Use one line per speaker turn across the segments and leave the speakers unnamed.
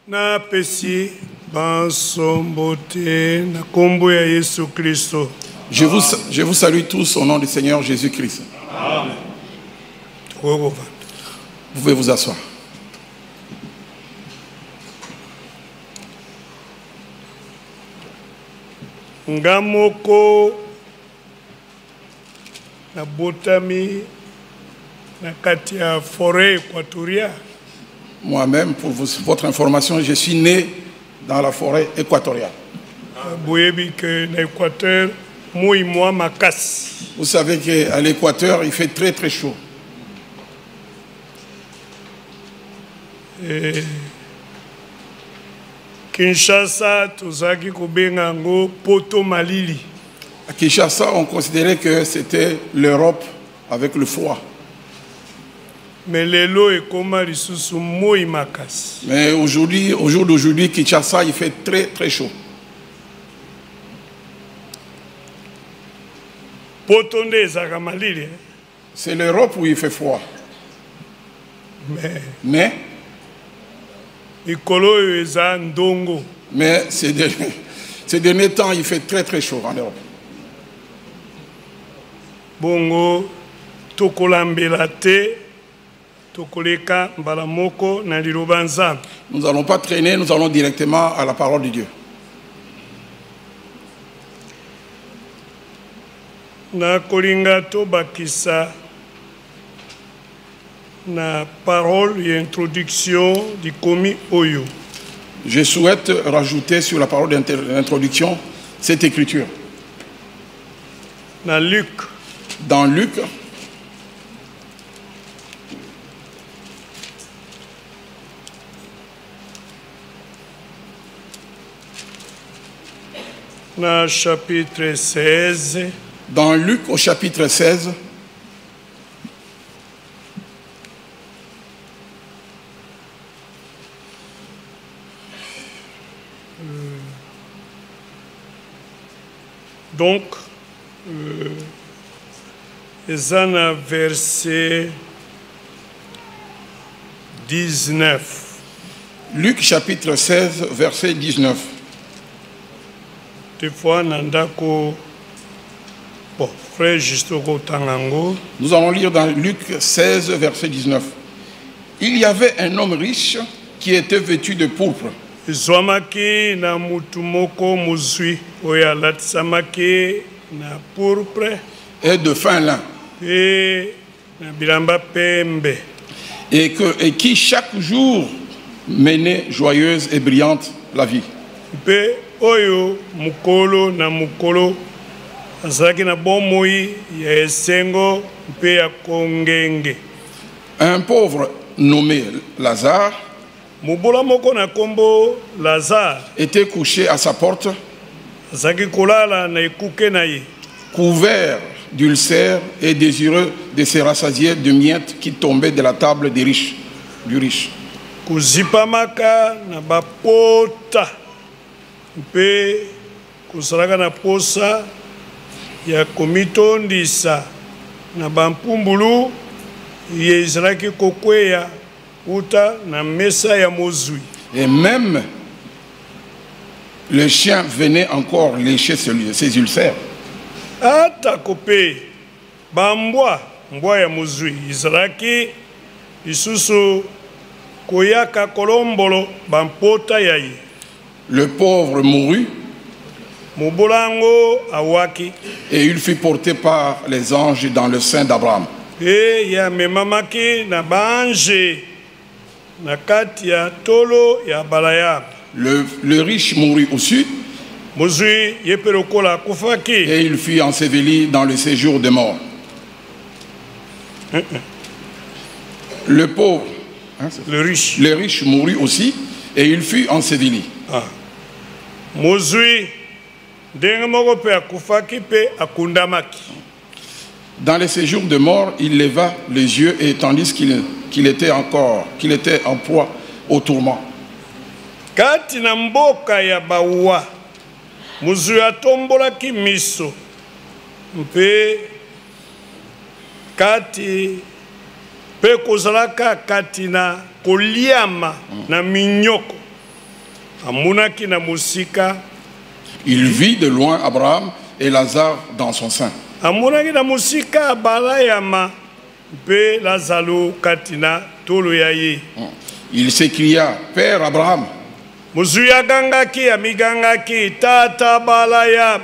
na pesi bansombote na kombo ya Yesu Kristo.
Je vous salue tous au nom du Seigneur Jésus-Christ.
Amen.
Vous pouvez vous asseoir.
Ngamoko na botami na kati ya forêt équatoriale.
Moi-même, pour votre information, je suis né dans la forêt équatoriale. Vous savez qu'à l'Équateur, il fait très très chaud.
Kinshasa, tozaki kobenga ngo poto malili.
À Kinshasa, on considérait que c'était l'Europe avec le froid.
Mais lelo ekoma lisusu moi makasi.
Mais aujourd'hui, au jour d'aujourd'hui, Kinshasa, il fait très très chaud.
Poto nde ezaka malili.
C'est l'Europe où il fait froid. Mais
ikolo eza ndongo.
Mais ces derniers temps, il fait très très chaud en Europe.
Bongo tokolambela te. Nous
n'allons pas traîner, nous allons directement à la parole de Dieu.
Na kolinga to bakisa na parole et introduction du komi oyo.
Je souhaite rajouter sur la parole d'introduction cette écriture.
Na Luc.
Dans Luc.
Dans chapitre 16.
Dans Luc au chapitre 16.
Donc, Ezana verset 19.
Luc chapitre 16, verset 19. Nous allons lire dans Luc 16, verset 19. Il y avait un homme riche qui était vêtu de pourpre. Et de fin lin. Et qui chaque jour menait joyeuse et brillante la vie.
Oyo mukolo na mukolo azaki na bomoi ya esengo mpe ya kongenge.
Un pauvre nommé Lazare
mubula moko na kombo Lazare
était couché à sa porte,
azaki kolala na ekuke na ye,
couvert d'ulcères et désireux de se rassasier de miettes qui tombaient de la table du riche.
Kuzipamaka na bapota mpe kusalaka na posa ya komitondisa na bampumbulu ye ezalaki kokweya uta na mesa ya mozwi.
Et même le chien venait encore lécher ses ulcères.
Ata kope bambwa mbwa ya mozwi ezalaki lisusu koyaka kolombolo bampota ya ye.
Le pauvre mourut
et
il fut porté par les anges dans le sein d'Abraham. Le riche mourut aussi et il fut enseveli dans le séjour des morts. Le pauvre,
le
riche mourut aussi et il fut enseveli. Dans les séjours de mort, il leva les yeux et tandis qu'il était en proie au tourment.
Kati na mboka ya bawa muzwi atombolaki miso mpe kati pe kozalaka kati na koliama na minyoko amunaki na musika.
Il vit de loin Abraham et Lazare dans son sein.
Amunaki na musika balayama pe Lazaro katina tolo yaye.
Il s'écria, Père Abraham.
Muzuya gangaki amigangaki tata balaya.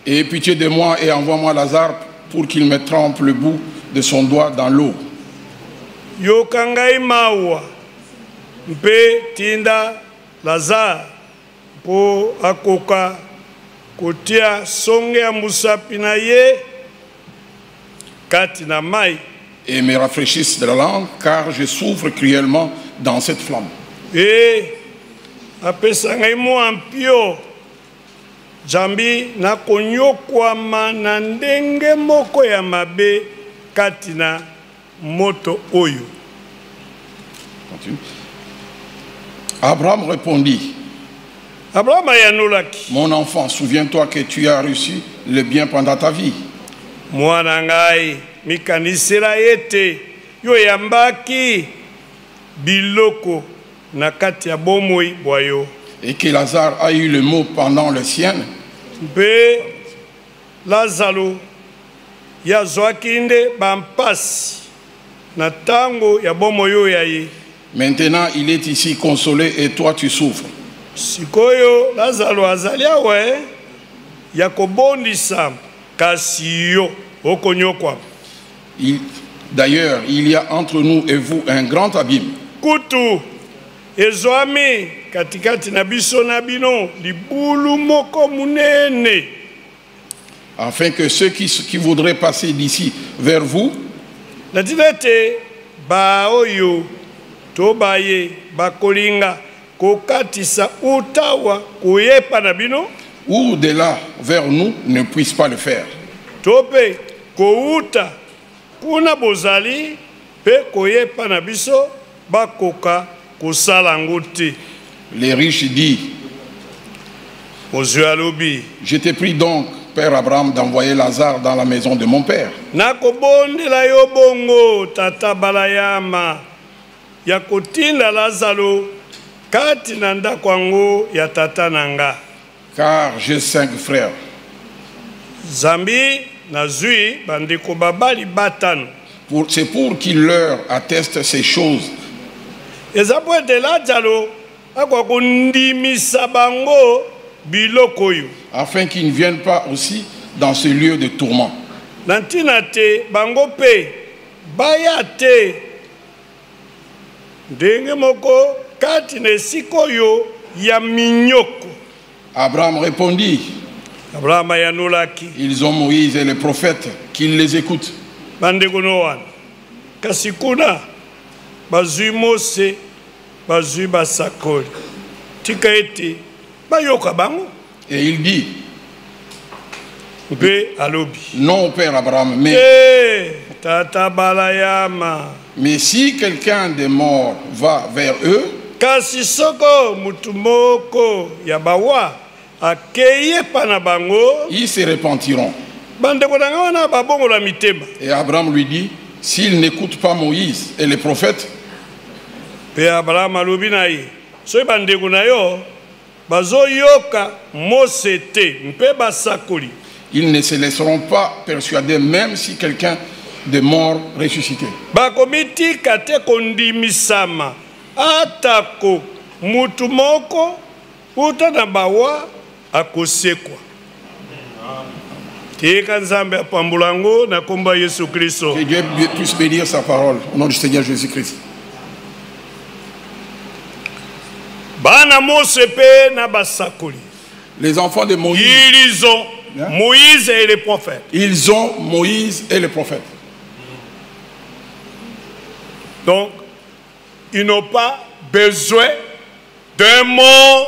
Aie pitié de moi et envoie-moi Lazare pour qu'il me trempe le bout de son doigt dans l'eau.
Yo kangai mawa mpe tinda Lazare po akoka kotia songe ya musapi na ye kati na mai.
Et me rafraîchisse de la langue, car je souffre cruellement dans cette flamme.
Et apesa ngai mwa mpio jambi na konyokwama na ndenge moko ya mabe kati na moto oyo.
Continue. Abraham répondit,
Abraham ayanulaki,
mon enfant, souviens-toi que tu as reçu le bien pendant ta vie.
mwana ngai mikanisela ete yo yambaki biloko na kati ya bomoi bwayo.
Et que Lazare a eu le mot pendant le sien.
Mpe Lazaro yazwaki nde bampasi na tango ya bomoi oyo ya ye.
Maintenant, il est ici consolé et toi tu souffres.
Sikoyo Lazaro azali awe ya kobondisa kasi yo okonyokwa.
D'ailleurs, il y a entre nous et vous un grand abîme.
Kutu ezwami katikati na biso na bino libulu moko munene.
Afin que ceux qui voudraient passer d'ici vers vous
Natinete ba oyo tobaye bakolinga kokatisa utawa kuyepa na bino
ou de là vers nous ne puissent pas le faire.
tope kouta kuna bozali pe koyepa na biso bakoka kusala nguti.
Les riches disent, je t'ai pris donc, Père Abraham, d'envoyer Lazare dans la maison de mon père.
Nakobondela yo bongo tata balayama ya kotinda Lazaro kati na ndako yango ya tata nanga.
Car j'ai 5 frères.
Zambi nazui bandiko babali batano.
C'est pour qu'il leur atteste ces choses.
Ezapwe de Lazaro akwa kundimisa bango biloko yo.
Afin qu'ils ne viennent pas aussi dans ce lieu de tourment.
Nantina te bango pe bayate ndenge moko kati na esiko yo ya minyoko.
Abraham répondit,
Abraham ayanulaki,
ils ont Moïse et les prophètes, qu'ils les écoutent.
bandeko nowana kasi kuna bazwi Mose bazwi basakoli tika ete bayoka bango.
Et il dit,
mpe alobi,
non Père Abraham,
tata balayama,
mais si quelqu'un des morts va vers eux,
kasi soko mutu moko ya bawa akeye pana bango,
ils se repentiront.
bandeko nanga wana babongola mitema.
Et Abraham lui dit, s'ils n'écoutent pas Moïse et les prophètes,
pe Abraham alobi na ye, soki bandeko na yo bazoyoka Mose te mpe basakoli,
ils ne se laisseront pas persuader même si quelqu'un de mort ressuscité.
bakomitika te kondimisama atako mutu moko uta na bawa akosekwa. Tika nzambe apambulango na komba Yesu Kristo.
Que Dieu puisse bénir sa parole au nom du Seigneur Jésus-Christ.
Bana Mose pe na basakoli.
Les enfants de Moïse,
Ils ont Moïse et les prophètes.
ils ont Moïse et les prophètes.
Donc, ils n'ont pas besoin d'un mot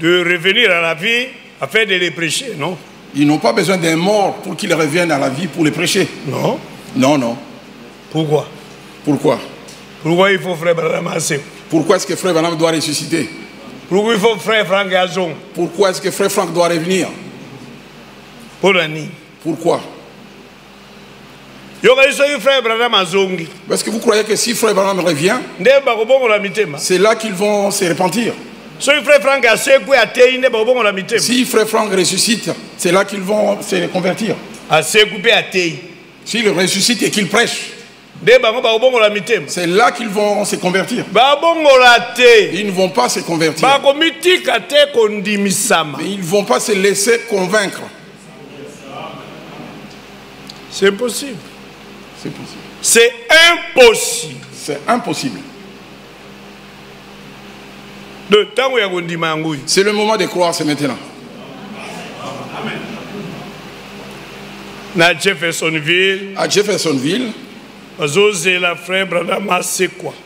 de revenir à la vie afin de les prêcher, non?
Ils n'ont pas besoin d'un mort pour qu'ils reviennent à la vie pour les prêcher.
Non.
Non, non.
Pourquoi?
Pourquoi?
Pourquoi il faut frère Branham?
Pourquoi est-ce que Frère Branham doit ressusciter?
Pourquoi il faut frère Franck Gazon?
Pourquoi est-ce que Frère Franck doit revenir?
Pour l'année.
Pourquoi?
Frère Branham azongi.
Parce que vous croyez que si Frère Branham revient, c'est là qu'ils vont se repentir. Si frère Franck ressuscite, c'est là qu'ils vont se convertir. S'il ressuscite et qu'il prêche, c'est là qu'ils vont se convertir. Ils ne vont pas se convertir. Mais ils ne vont pas se laisser convaincre.
C'est impossible.
C'est possible.
C'est impossible.
C'est impossible. C'est le moment de croire, c'est maintenant.
À Jeffersonville,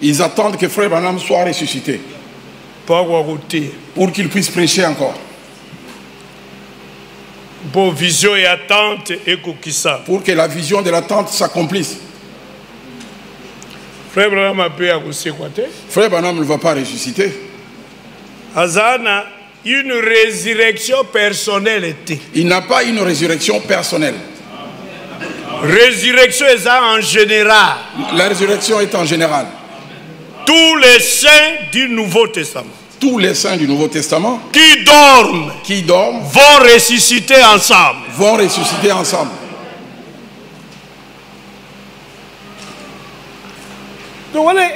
ils attendent que frère Branham soit ressuscité pour qu'il puisse prêcher encore.
Pour vision et attente et
pour que la vision de l'attente s'accomplisse.
Frère Branham
ne va pas ressusciter.
Azana, une résurrection personnelle.
Il n'a pas une résurrection personnelle.
Résurrection est en général.
La résurrection est en général.
Tous les saints du Nouveau Testament.
Tous les saints du Nouveau Testament
qui dorment
vont
ressusciter ensemble. Donc voilà,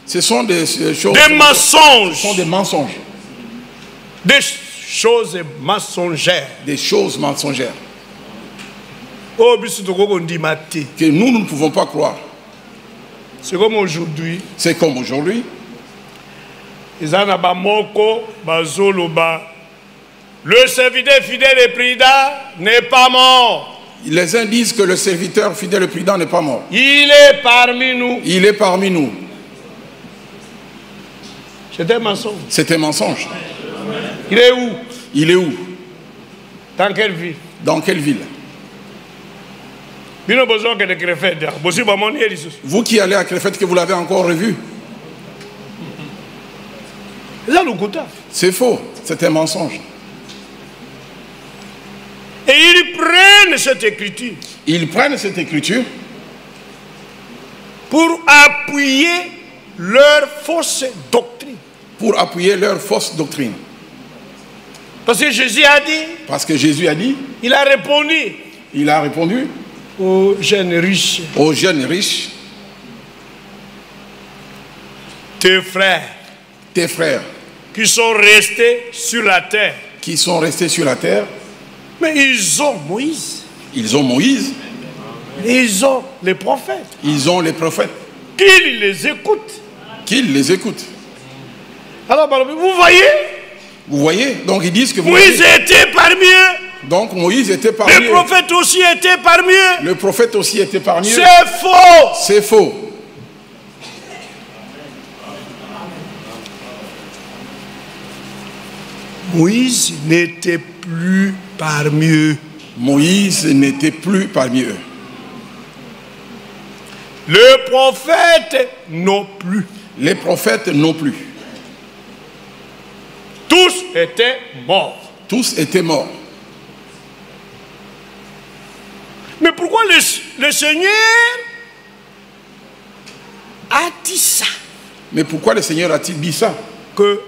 ce sont des choses,
des mensonges.
Ce sont des mensonges.
Des choses mensongères.
Des choses mensongères. Que nous ne pouvons pas croire.
C'est comme aujourd'hui.
C'est comme aujourd'hui.
Le serviteur fidèle et prudent n'est pas mort.
Les uns disent que le serviteur fidèle et prudent n'est pas mort.
Il est parmi nous.
Il est parmi nous.
C'est un mensonge.
C'est un mensonge.
Il est où?
Il est où?
Dans quelle ville?
Dans quelle ville? Vous qui allez à Krefet, que vous l'avez encore revu. C'est faux, c'est un mensonge.
Et ils prennent cette écriture.
Ils prennent cette écriture
pour appuyer leur fausse doctrine.
Pour appuyer leur fausse doctrine.
Parce que Jésus a dit.
Parce que Jésus a dit.
Il a répondu.
Il a répondu.
Aux jeunes riches.
Aux jeunes riches.
Tes frères.
Tes frères.
Qui sont restés sur la terre.
Qui sont restés sur la terre.
Mais ils ont Moïse.
Ils ont Moïse.
Ils ont les prophètes.
Ils ont les prophètes.
Qu'ils les écoutent.
Qu'ils les écoutent.
Alors, vous voyez?
Vous voyez? Donc ils disent que
Moïse était parmi eux.
Donc Moïse était parmi eux.
Le prophète aussi était parmi eux.
Le prophète aussi était parmi eux.
C'est faux.
C'est faux.
Moïse n'était plus parmi eux.
Moïse n'était plus parmi eux.
Les prophètes non plus.
Les prophètes non plus.
Tous étaient morts.
Tous étaient morts.
Mais pourquoi le Seigneur a dit ça?
Mais pourquoi le Seigneur a-t-il dit ça?
Que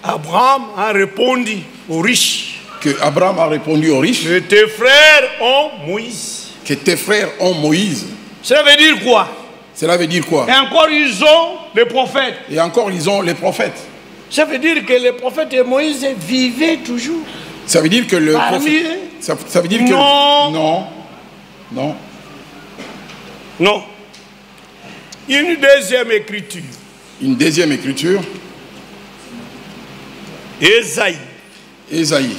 Abraham a répondu aux riches.
Que Abraham a répondu aux riches.
Que tes frères ont Moïse.
Que tes frères ont Moïse.
Cela veut dire quoi?
Cela veut dire quoi?
Et encore ils ont les prophètes.
Et encore ils ont les prophètes.
Ça veut dire que les prophètes et Moïse vivaient toujours.
Ça veut dire que le prophète... Ça veut dire que...
Non.
Non. Non.
Non. Une deuxième écriture.
Une deuxième écriture.
Ésaïe.
Ésaïe.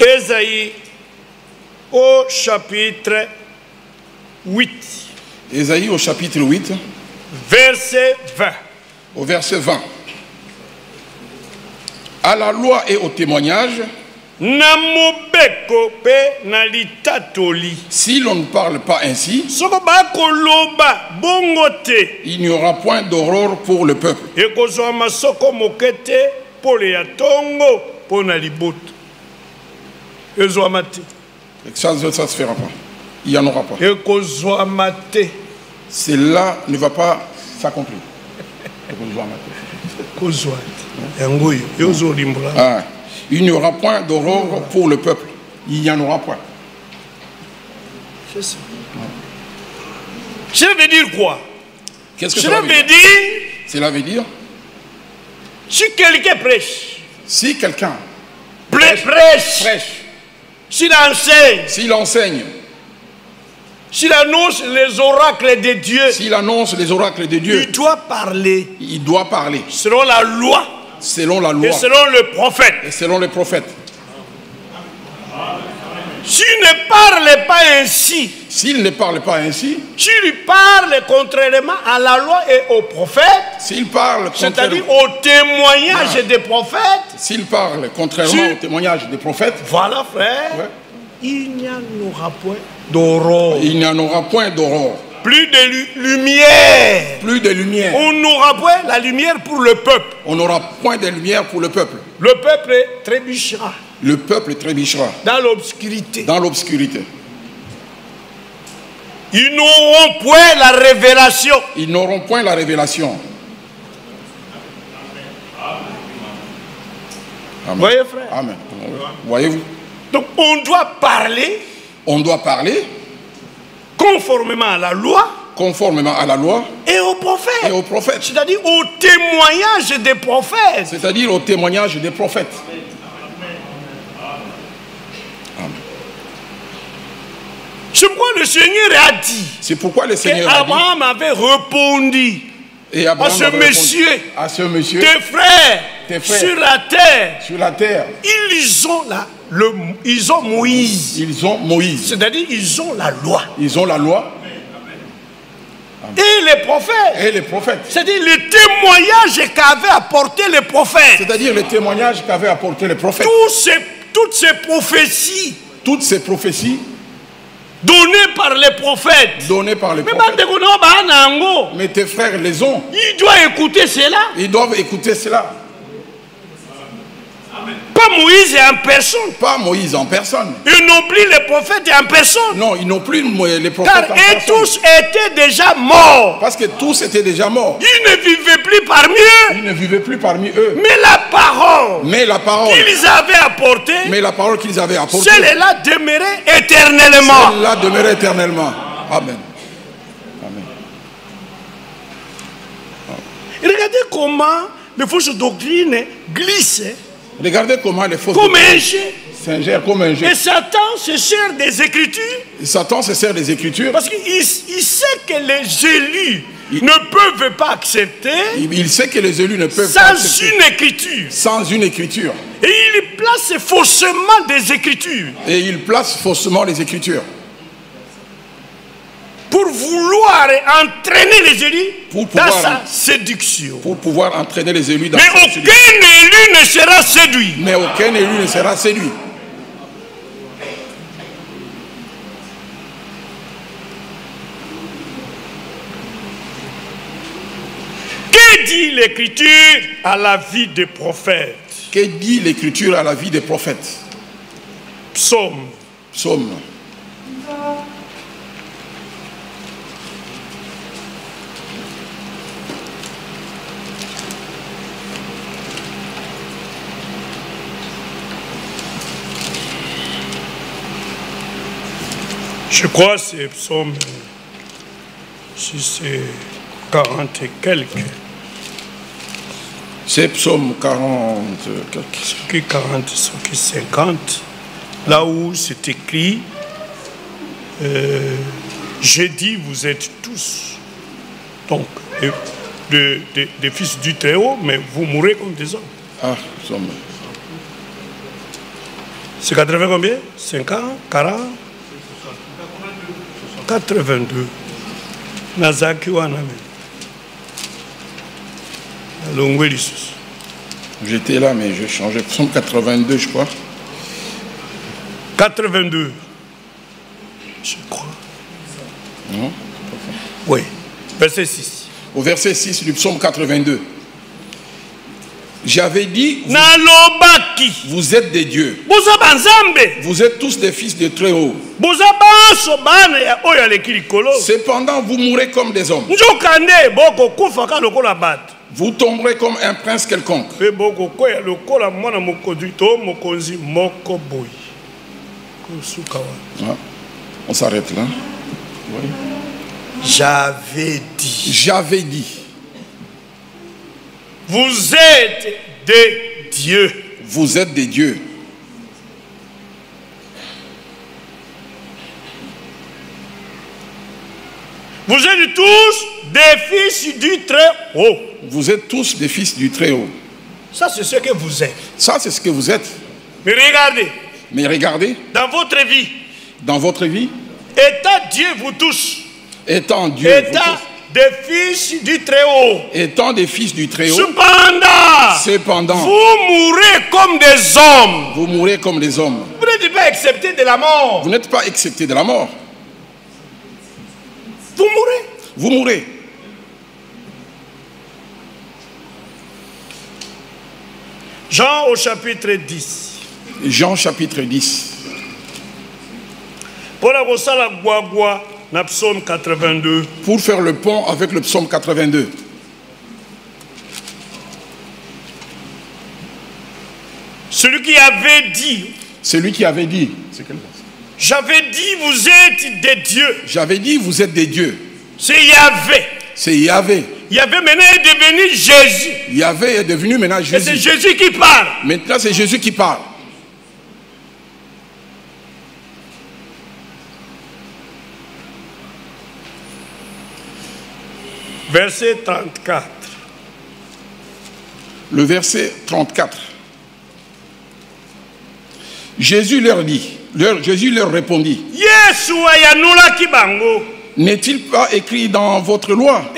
Ésaïe au chapitre 8.
Ésaïe au chapitre 8.
Verset 20.
Au verset 20. À la loi et au témoignage. Si l'on ne parle pas ainsi, il n'y aura point d'aurore pour le peuple. Ça ne se fera pas. Il n'y en aura pas. Cela ne va pas s'accomplir. Il n'y aura point d'aurore pour le peuple. Il n'y en aura point.
Ça veut dire quoi?
Qu'est-ce que cela veut dire? Cela veut dire
si quelqu'un prêche,
si quelqu'un
prêche, s'il enseigne, s'il annonce les oracles de Dieu, il doit parler.
Il doit parler
selon la loi.
Selon la loi.
Et selon le prophète.
Et selon les prophètes.
S'il ne parle pas ainsi,
s'il ne parle pas ainsi,
s'il parle contrairement à la loi et aux prophètes,
s'il parle
c'est-à-dire au témoignage des prophètes,
s'il parle contrairement au témoignage des prophètes,
voilà frère, il n'y en aura point d'aurore.
Il n'y en aura point d'aurore.
Plus de lumière.
Plus de lumière.
On n'aura point la lumière pour le peuple.
On n'aura point de lumière pour le peuple.
Le peuple trébuchera.
Le peuple trébuchera.
Dans l'obscurité.
Dans l'obscurité.
Ils n'auront point la révélation.
Ils n'auront point la révélation. Amen.
Voyez frère.
Amen. Voyez-vous.
Donc on doit parler.
On doit parler.
Conformément à la loi.
Conformément à la loi.
Et aux prophètes.
Et aux prophètes.
C'est-à-dire au témoignage des prophètes.
C'est-à-dire au témoignage des prophètes.
C'est pourquoi le Seigneur a dit.
C'est pourquoi le Seigneur
a dit. Abraham avait répondu.
Et Abraham
à ce monsieur.
Tes frères.
Sur la terre.
Sur la terre.
Ils ont Moïse.
Ils ont Moïse.
C'est-à-dire ils ont la loi.
Ils ont la loi.
Et les prophètes.
Et les prophètes.
C'est-à-dire le témoignage qu'avaient apporté les prophètes.
C'est-à-dire le témoignage qu'avaient apporté les prophètes.
Toutes ces prophéties.
Toutes ces prophéties.
Données par les prophètes.
Données par les prophètes. Mais tes frères les ont.
Ils doivent écouter cela.
Ils doivent écouter cela.
Pas Moïse en personne.
Pas Moïse en personne.
Ils n'ont plus les prophètes en personne.
Non, ils n'ont plus les prophètes en personne.
Car eux tous étaient déjà morts.
Parce que tous étaient déjà morts.
Ils ne vivaient plus parmi eux.
Ils ne vivaient plus parmi eux.
Mais la parole.
Qu'ils
avaient apportée.
Mais la parole qu'ils avaient apportée.
Celle-là demeurait éternellement.
Celle-là demeurait éternellement. Amen. Amen.
Regardez comment les fausses doctrines glissent.
Regardez comment les fausses
s'ingèrent
comme un jeu.
Et Satan se sert des Écritures.
Satan se sert des Écritures.
Parce qu'il sait que les élus ne peuvent pas accepter.
Il sait que les élus ne peuvent pas accepter.
Sans une écriture.
Sans une écriture.
Et il place faussement des Écritures.
Et il place faussement les Écritures.
Pour vouloir entraîner les élus dans sa séduction.
Pour pouvoir entraîner les élus dans
sa séduction. Mais aucun élu ne sera séduit.
Mais aucun élu ne sera séduit.
Que dit l'Écriture à la vie des prophètes?
Que dit l'Écriture à la vie des prophètes?
Psaume.
Psaume.
Je crois que c'est psaume, si c'est 40 et quelques.
C'est psaume 40 quelques.
Ce qui est 40, ce qui est 50. Là où c'est écrit, j'ai dit vous êtes tous, donc, des fils du Très-Haut, mais vous mourrez comme des hommes.
Ah, psaume.
C'est 80 combien? 50, 40 82. Nazaki Waname.
J'étais là, mais je changeais. Psaume 82, je crois.
82. Je crois.
Non?
Oui. Verset 6.
Au verset 6 du psaume 82. J'avais dit, vous êtes des dieux. Vous êtes tous des fils de Très-Haut. Cependant, vous mourrez comme des hommes. Vous tomberez comme un prince quelconque. On s'arrête là. Oui. J'avais dit.
Vous êtes des dieux.
Vous êtes des dieux.
Vous êtes tous des fils du Très-Haut.
Vous êtes tous des fils du Très-Haut.
Ça, c'est ce que vous êtes.
Ça, c'est ce que vous êtes.
Mais regardez.
Mais regardez.
Dans votre vie.
Dans votre vie.
Étant Dieu vous tous.
Étant Dieu
vous tous. Des fils du Très-Haut.
Étant des fils du Très-Haut.
Cependant. Vous mourrez comme des hommes.
Vous mourrez comme des hommes.
Vous n'êtes pas accepté de la mort.
Vous n'êtes pas accepté de la mort.
Vous mourrez.
Vous mourrez.
Jean au chapitre 10.
Jean chapitre 10.
Pour la psaume 82.
Pour faire le pont avec le psaume 82.
Celui qui avait dit.
Celui qui avait dit.
J'avais dit vous êtes des dieux.
J'avais dit vous êtes des dieux.
C'est Yahvé.
C'est Yahvé.
Yahvé maintenant est devenu Jésus.
Yahvé est devenu maintenant Jésus.
Et c'est Jésus qui parle.
Maintenant c'est Jésus qui parle.
Verset 34.
Le verset 34. Jésus leur dit, Jésus leur répondit. N'est-il pas écrit dans votre loi?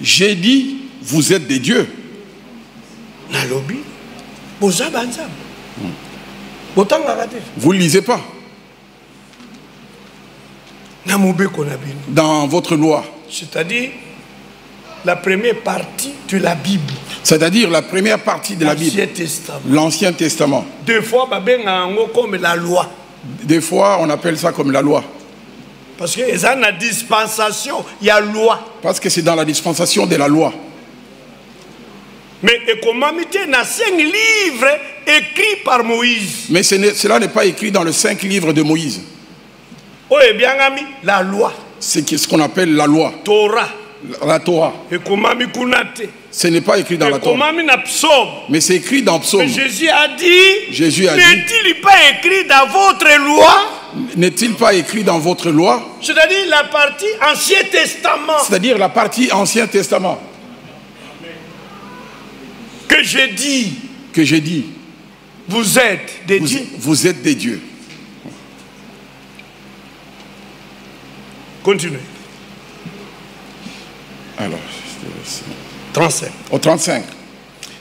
J'ai dit, vous êtes des dieux. Vous ne lisez pas. Dans votre loi.
C'est-à-dire la première partie de la Bible.
C'est-à-dire la première partie de la Bible. L'Ancien Testament.
Des fois, comme la loi.
Des fois, on appelle ça comme la loi.
Parce que c'est dans la dispensation, il y a loi.
Parce que c'est dans la dispensation de la loi.
Mais il y a 5 livres écrits par Moïse.
Mais cela n'est pas écrit dans les 5 livres de Moïse.
Oh, et bien, la loi.
C'est ce qu'on appelle la loi.
Torah.
La Torah. Ce n'est pas écrit dans la Torah. Mais c'est écrit dans Psaume.
Mais Jésus a dit, n'est-il pas écrit dans votre loi?
N'est-il pas écrit dans votre loi?
C'est-à-dire la partie Ancien Testament.
C'est-à-dire la partie Ancien Testament.
Que j'ai dit.
Que j'ai dit.
Vous êtes des dieux.
Vous êtes des dieux.
Continuez.
Alors,
35.
Au 35.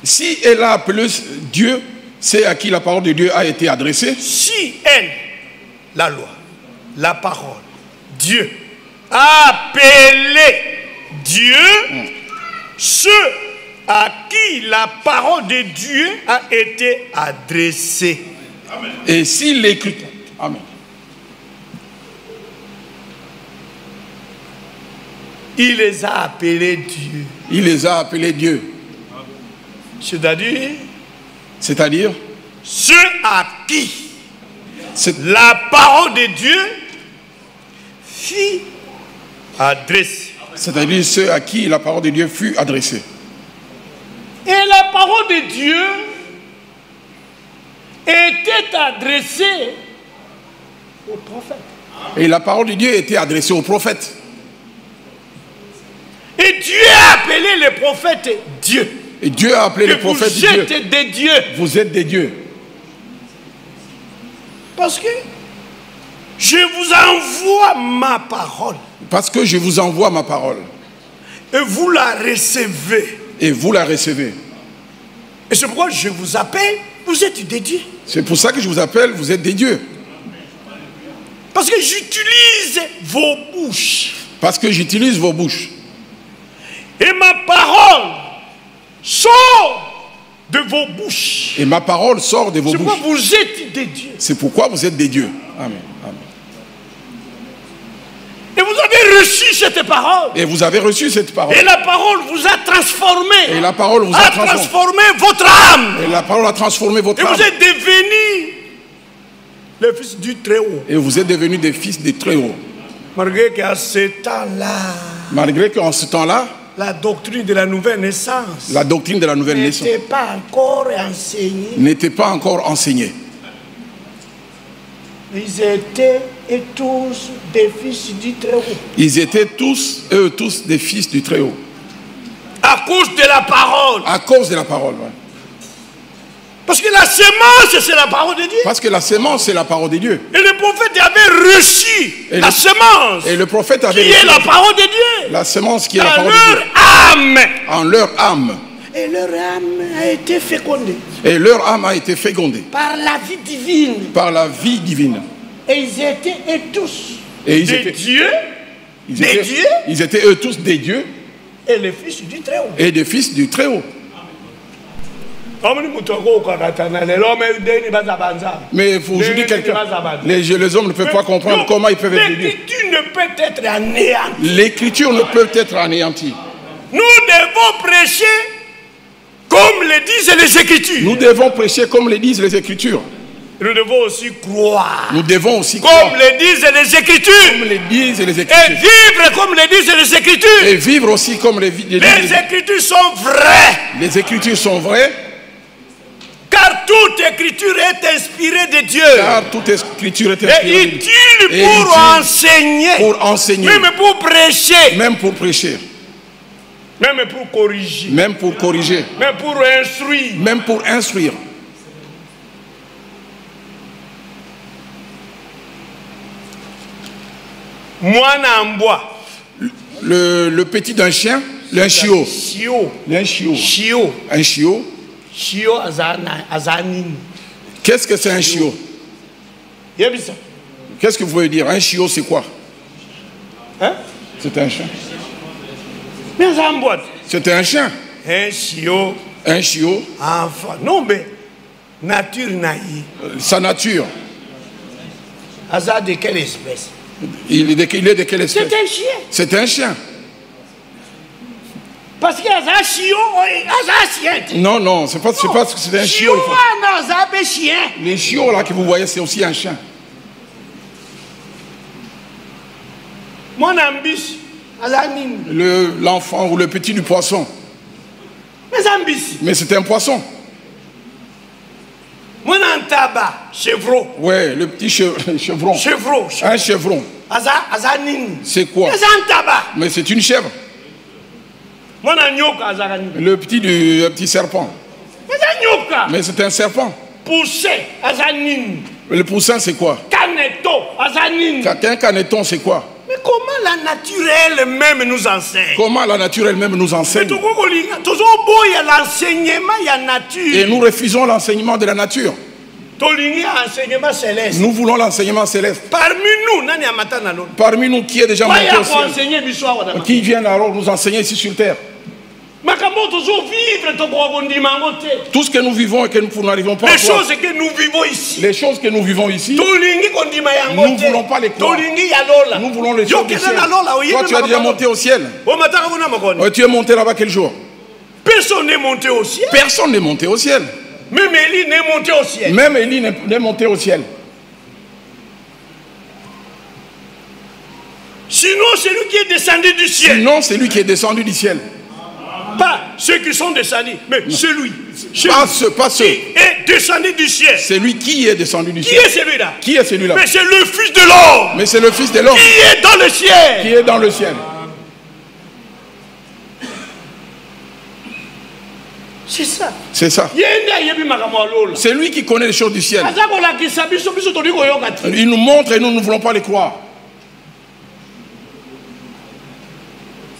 Si elle a appelé Dieu, c'est à qui la parole de Dieu a été adressée.
Si elle, la loi, la parole, Dieu, a appelé Dieu, ceux à qui la parole de Dieu a été adressée.
Amen. Et si l'écriture... Amen.
Il les a appelés Dieu.
Il les a appelés Dieu.
C'est-à-dire ceux à qui la parole de Dieu fut adressée.
C'est-à-dire ceux à qui la parole de Dieu fut adressée.
Et la parole de Dieu était adressée aux prophètes.
Et la parole de Dieu était adressée aux prophètes.
Et Dieu a appelé les prophètes Dieu.
Et Dieu a appelé les prophètes Dieu.
Vous êtes des dieux.
Vous êtes des dieux.
Parce que je vous envoie ma parole.
Parce que je vous envoie ma parole.
Et vous la recevez.
Et vous la recevez.
Et c'est pourquoi je vous appelle, vous êtes des dieux.
C'est pour ça que je vous appelle, vous êtes des dieux.
Parce que j'utilise vos bouches.
Parce que j'utilise vos bouches.
Et ma parole sort de vos bouches.
Et ma parole sort de vos bouches.
C'est pourquoi vous êtes des dieux.
C'est pourquoi vous êtes des dieux. Amen. Amen.
Et vous avez reçu cette parole.
Et vous avez reçu cette parole.
Et la parole vous a transformé.
Et la parole vous a
transformé votre âme.
Et la parole a transformé votre âme.
Et vous êtes devenus les fils du Très-Haut.
Et vous êtes devenus des fils du Très-Haut.
Malgré qu'à ce temps-là.
Malgré qu'en ce temps-là.
La doctrine de la nouvelle naissance.
La doctrine de la nouvelle naissance.
N'était pas encore enseignée.
N'était pas encore enseignée.
Ils étaient et tous des fils du Très-Haut.
Ils étaient tous, eux tous, des fils du Très-Haut.
À cause de la parole.
À cause de la parole, oui.
Parce que la semence, c'est la parole de Dieu.
Parce que la semence, c'est la parole de Dieu.
Et le prophète avait reçu la semence.
Et le prophète avait
reçu la parole de Dieu.
La semence qui est la parole de Dieu.
Âme.
En leur âme.
Et leur âme a été fécondée.
Et leur âme a été fécondée.
Par la vie divine.
Par la vie divine.
Et ils étaient et tous
des
dieux.
Ils étaient eux tous des dieux.
Et les fils du Très-Haut.
Et des fils du Très-Haut. Mais il faut aujourd'hui quelqu'un. Les hommes ne peuvent pas comprendre comment ils peuvent être des dieux.
L'écriture ne peut être anéantie.
L'écriture ne peut être anéantie.
Nous devons prêcher comme le disent les Écritures.
Nous devons prêcher comme le disent les Écritures.
Nous devons aussi croire.
Nous devons aussi croire.
Comme le disent les Écritures.
Comme le disent les Écritures.
Et vivre comme le disent les Écritures.
Et vivre aussi comme les
Écritures sont vraies.
Les Écritures sont vraies.
Car toute Écriture est inspirée de Dieu.
Car toute Écriture est inspirée
de Dieu. Et utile pour enseigner.
Pour enseigner.
Même pour prêcher.
Même pour prêcher.
Même pour corriger.
Même pour corriger.
Même pour instruire.
Même pour instruire. Le petit d'un chien, un chiot. Un chiot. Un chiot. Qu'est-ce que c'est un chiot? Qu'est-ce que vous voulez dire? Un chiot, c'est quoi?
Hein?
C'est un chien.
C'était
un chien.
Un chiot.
Un chiot.
Enfin, non, mais nature naïe.
Sa nature.
Hasard de quelle espèce?
Il est de quelle espèce?
C'est un chien.
C'est un chien.
Parce qu'il y a un chiot,
non, non, c'est pas parce que c'est un chiot. Les chiots là que vous voyez, c'est aussi un chien. L'enfant ou le petit du poisson. Mais c'est un poisson.
Chevreau.
Ouais, le petit chevron. Un chevron. C'est quoi? Mais c'est une chèvre. Le petit serpent. Mais c'est un serpent. Le poussin, c'est quoi? Un caneton, c'est quoi?
Mais comment la nature elle-même nous enseigne?
Comment la nature elle-même nous enseigne?
Et
nous refusons l'enseignement de la nature. Nous voulons l'enseignement céleste. Parmi nous, qui est déjà monté au ciel? Qui vient alors nous enseigner ici sur terre? Tout ce que nous vivons et que nous n'arrivons pas à
voir. Les choses que nous vivons ici.
Les choses que nous vivons ici. Nous ne voulons pas les croire. Nous voulons les choses du ciel. Toi, tu as déjà monté au ciel. Tu es monté là-bas quel jour?
Personne n'est monté au ciel.
Personne n'est monté au ciel.
Même Élie n'est monté au ciel.
Même Élie n'est monté au ciel.
Sinon, c'est lui qui est descendu du ciel.
Sinon, c'est lui qui est descendu du ciel.
Pas ceux qui sont descendus, mais non. Celui
pas ceux
qui est descendu du ciel.
C'est lui qui est descendu du ciel.
Qui est celui-là?
Qui est celui-là?
Mais c'est le Fils de l'homme.
Mais c'est le Fils de l'homme.
Qui est dans le ciel.
Qui est dans le ciel.
C'est ça.
C'est ça. C'est lui qui connaît les choses du ciel. Il nous montre et nous ne voulons pas les croire.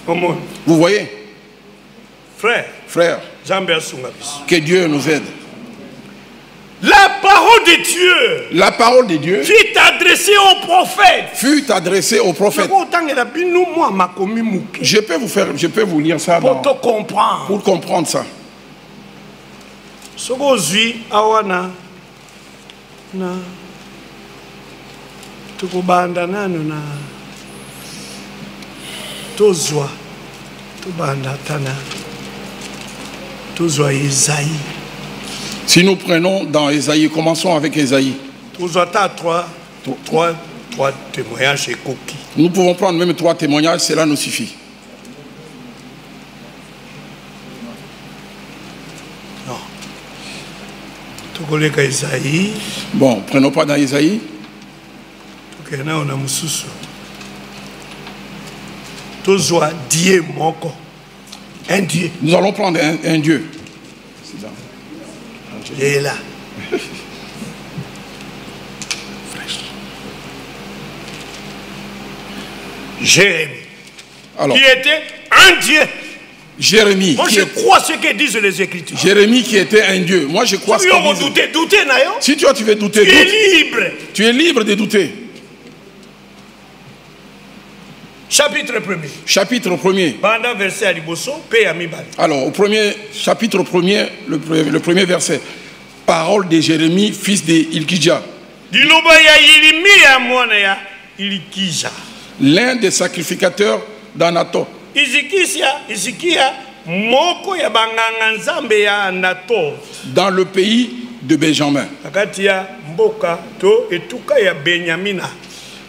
Vous voyez? Frère, que Dieu nous aide.
La parole de Dieu.
La parole de Dieu
fut adressée au prophète.
Fut adressée au prophète. Je peux vous lire ça
pour te comprendre.
Pour comprendre ça.
Sokozui awana na tukubanda nanu na tozwa tubanda tana tozwa Isaïe.
Si nous prenons dans Ésaïe, commençons avec Ésaïe.
Tozwa ta trois témoignages et coquilles.
Nous pouvons prendre même 3 témoignages, cela nous suffit. Bon, prenons pas dans Isaïe.
Un Dieu.
Nous allons prendre un Dieu.
Il est là. Jérémie. Alors, qui était un Dieu.
Jérémie.
Moi, je crois ce que disent les Écritures.
Jérémie qui était un Dieu. Moi, je crois ce que disent.
Douter,
si toi, tu veux douter,
tu es libre.
Tu es libre de douter.
Chapitre 1er.
Chapitre 1er.
Pendant verset à Liboso, paix à Mibali.
Alors, au premier chapitre 1er, le premier verset. Parole de Jérémie, fils de Ilkija. L'un des sacrificateurs d'Anatot. Dans le pays de Benjamin.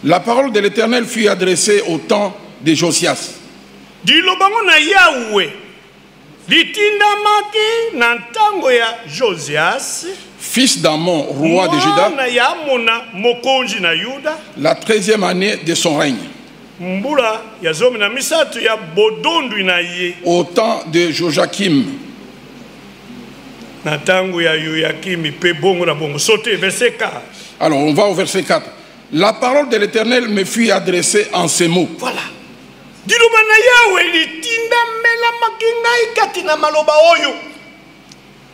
La parole de l'Éternel fut adressée au temps de Josias. Fils d'Amon, roi de Juda, la 13e année de son règne. Au temps de Joachim. Alors on va au verset 4. La parole de l'Éternel me fut adressée en ces mots.
Voilà.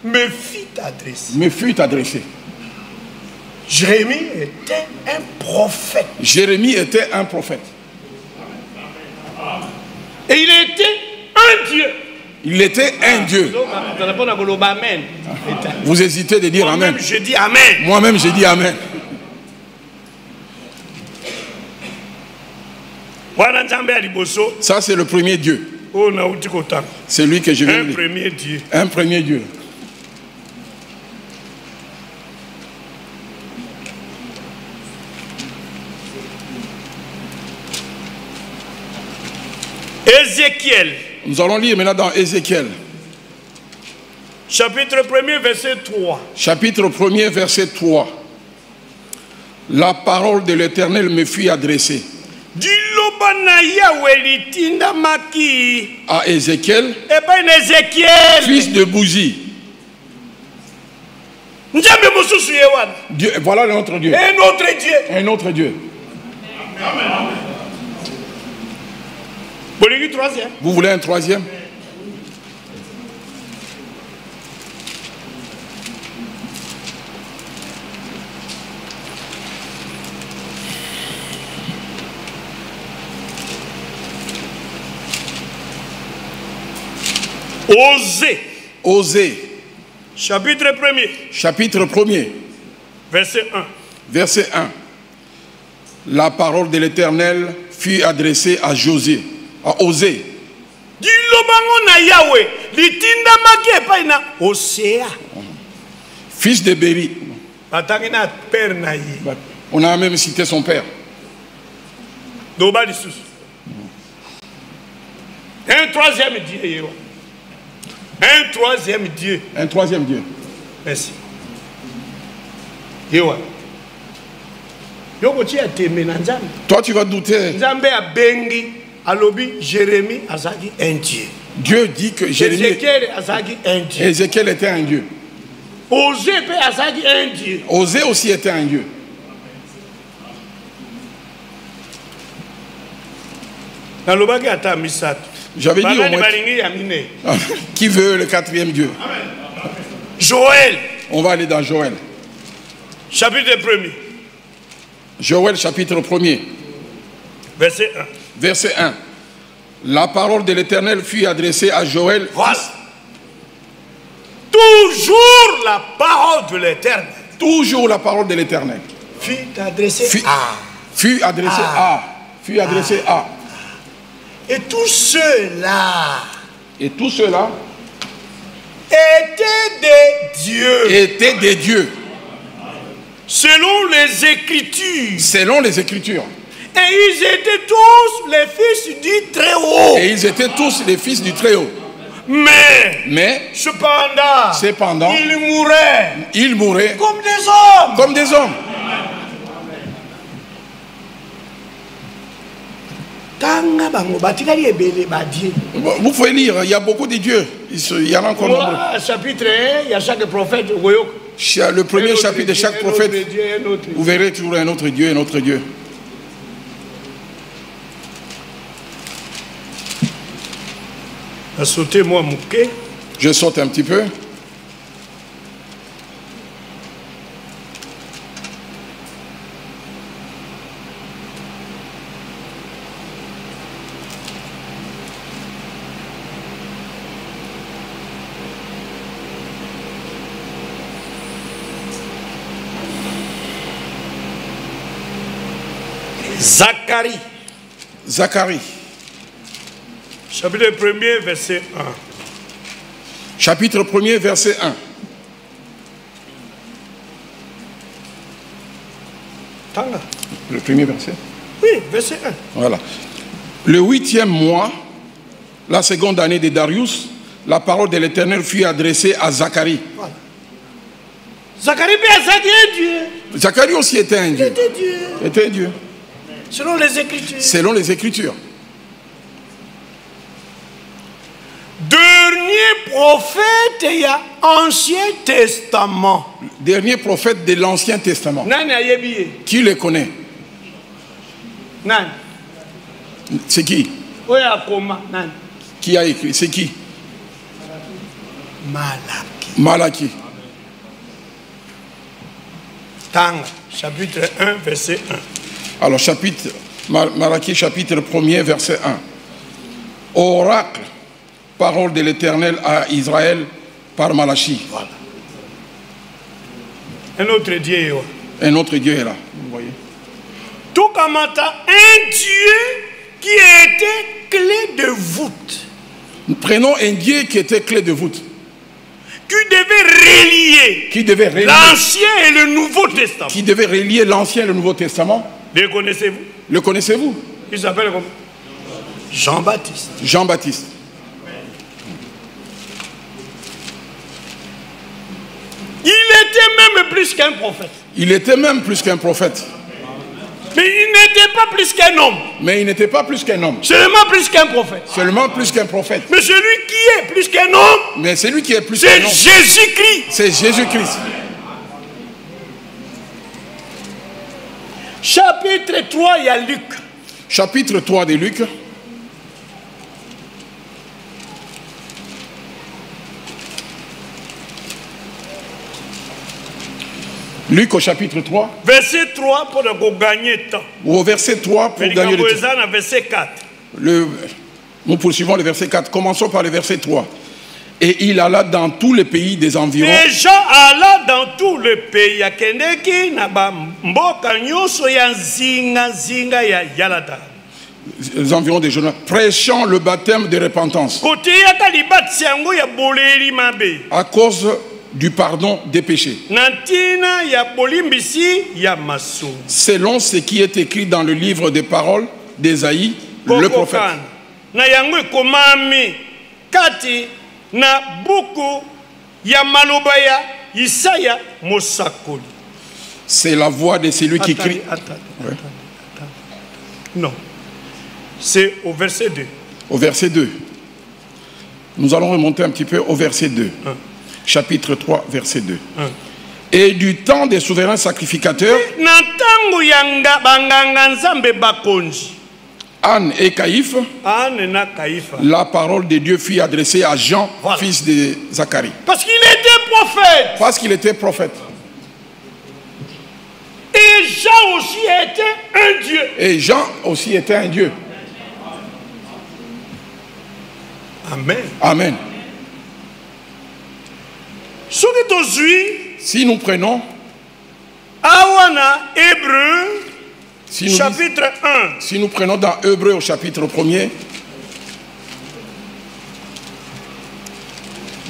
Me fut adressé.
Jérémie était un prophète.
Jérémie était un prophète.
Et il était un Dieu.
Il était un Dieu. Vous hésitez de dire Amen.
Moi-même, je dis Amen.
Moi-même, je dis Amen. Ça, c'est le premier Dieu. C'est lui que je viens de dire.
Un premier Dieu.
Un premier Dieu.
Ézéchiel.
Nous allons lire maintenant dans Ézéchiel.
Chapitre 1er, verset 3.
Chapitre 1er, verset 3. La parole de l'Éternel me fut adressée. À Ézéchiel, fils de Bouzi. Dieu, voilà notre Dieu.
Un autre Dieu.
Un autre Dieu. Vous voulez un troisième?
Osée.
Osée.
Chapitre 1er.
Chapitre 1er.
Verset 1.
Verset 1. La parole de l'Éternel fut adressée à José, à Osée. Fils de Béri. On a même cité son père.
Un troisième Dieu. Un troisième Dieu.
Un troisième Dieu.
Merci.
Toi, tu vas douter.
Jérémie azaki un Dieu.
Dieu dit que Jérémie.
Ézéchiel azaki un Dieu.
Ézéchiel était un Dieu.
Osée azaki un Dieu.
Osée aussi était un Dieu. J'avais dit au moins. Qui veut le quatrième Dieu?
Joël.
On va aller dans Joël.
Chapitre 1er.
Joël chapitre 1er.
Verset 1.
Verset 1. La parole de l'Éternel fut adressée à Joël.
Voilà. Toujours la parole de l'Éternel.
Toujours la parole de l'Éternel.
Fut adressée à.
Fut adressée à. Fut adressée à.
Et tous ceux-là.
Et tous ceux-là.
Étaient des dieux.
Étaient des dieux.
Selon les Écritures.
Selon les Écritures.
Et ils étaient tous les fils du Très-Haut.
Et ils étaient tous les fils du Très-Haut. Mais cependant, ils mouraient
comme des hommes.
Comme des hommes. Vous pouvez lire, il y a beaucoup de dieux. Il y en a encore nombreux.
Chapitre 1, il y a chaque prophète.
Le premier chapitre de chaque prophète, vous verrez toujours un autre Dieu, un autre Dieu. Je saute un petit peu.
Zacharie.
Zacharie.
Chapitre 1er, verset 1.
Chapitre 1er, verset 1. Le premier verset.
Oui, verset 1.
Voilà. Le 8e mois, la seconde année de Darius, la parole de l'Éternel fut adressée à Zacharie.
Voilà. Zacharie était Dieu.
Zacharie aussi était un Dieu.
Était Dieu. Selon les Écritures.
Selon les Écritures.
Dernier prophète il y a Ancien Testament.
Dernier prophète de l'Ancien Testament. Qui le connaît? C'est qui? Qui a écrit? C'est qui? Malachie.
Chapitre 1, verset 1.
Alors, Malachie, chapitre 1er, verset 1. Oracle, parole de l'Éternel à Israël par Malachie.
Voilà. Un autre Dieu.
Un autre Dieu est là. Vous voyez.
Tout comme un Dieu qui était clé de voûte.
Prenons un Dieu qui était clé de voûte.
Qui devait relier l'Ancien et le Nouveau Testament.
Qui devait relier l'Ancien et le Nouveau Testament.
Le connaissez-vous?
Le connaissez-vous?
Il s'appelle comment? Jean-Baptiste.
Jean-Baptiste.
Il était même plus qu'un prophète.
Il était même plus qu'un prophète.
Mais il n'était pas plus qu'un homme.
Mais il n'était pas plus qu'un homme.
Seulement plus qu'un prophète.
Seulement plus qu'un prophète.
Mais celui qui est plus qu'un homme.
Mais celui qui est plus qu'un homme.
C'est Jésus-Christ.
C'est Jésus-Christ.
Chapitre 3, il y a Luc.
Chapitre 3 de Luc. Luc au chapitre 3.
Verset 3 pour gagner temps.
Ou au verset 3 pour gagner le temps.
Verset 4.
Nous poursuivons le verset 4. Commençons par le verset 3. Et il alla dans tous les pays des environs.
Et Jean alla dans tous les pays.
Les environs des Jordan, prêchant le baptême de repentance. À cause du pardon des péchés. Selon ce qui est écrit dans le livre des paroles d'Ésaïe, le prophète. C'est la voix de celui qui crie.
Non, c'est au verset 2.
Au verset 2. Nous allons remonter un petit peu au verset 2. Chapitre 3, verset 2. Et du temps des souverains sacrificateurs, Anne et Caïphe, la parole de Dieu fut adressée à Jean, fils de Zacharie.
Parce qu'il était prophète.
Parce qu'il était prophète.
Et Jean aussi était un Dieu.
Et Jean aussi était un Dieu.
Amen.
Amen. Si nous prenons
Awana Hébreu chapitre 1.
Si nous prenons dans Hébreu au chapitre 1er,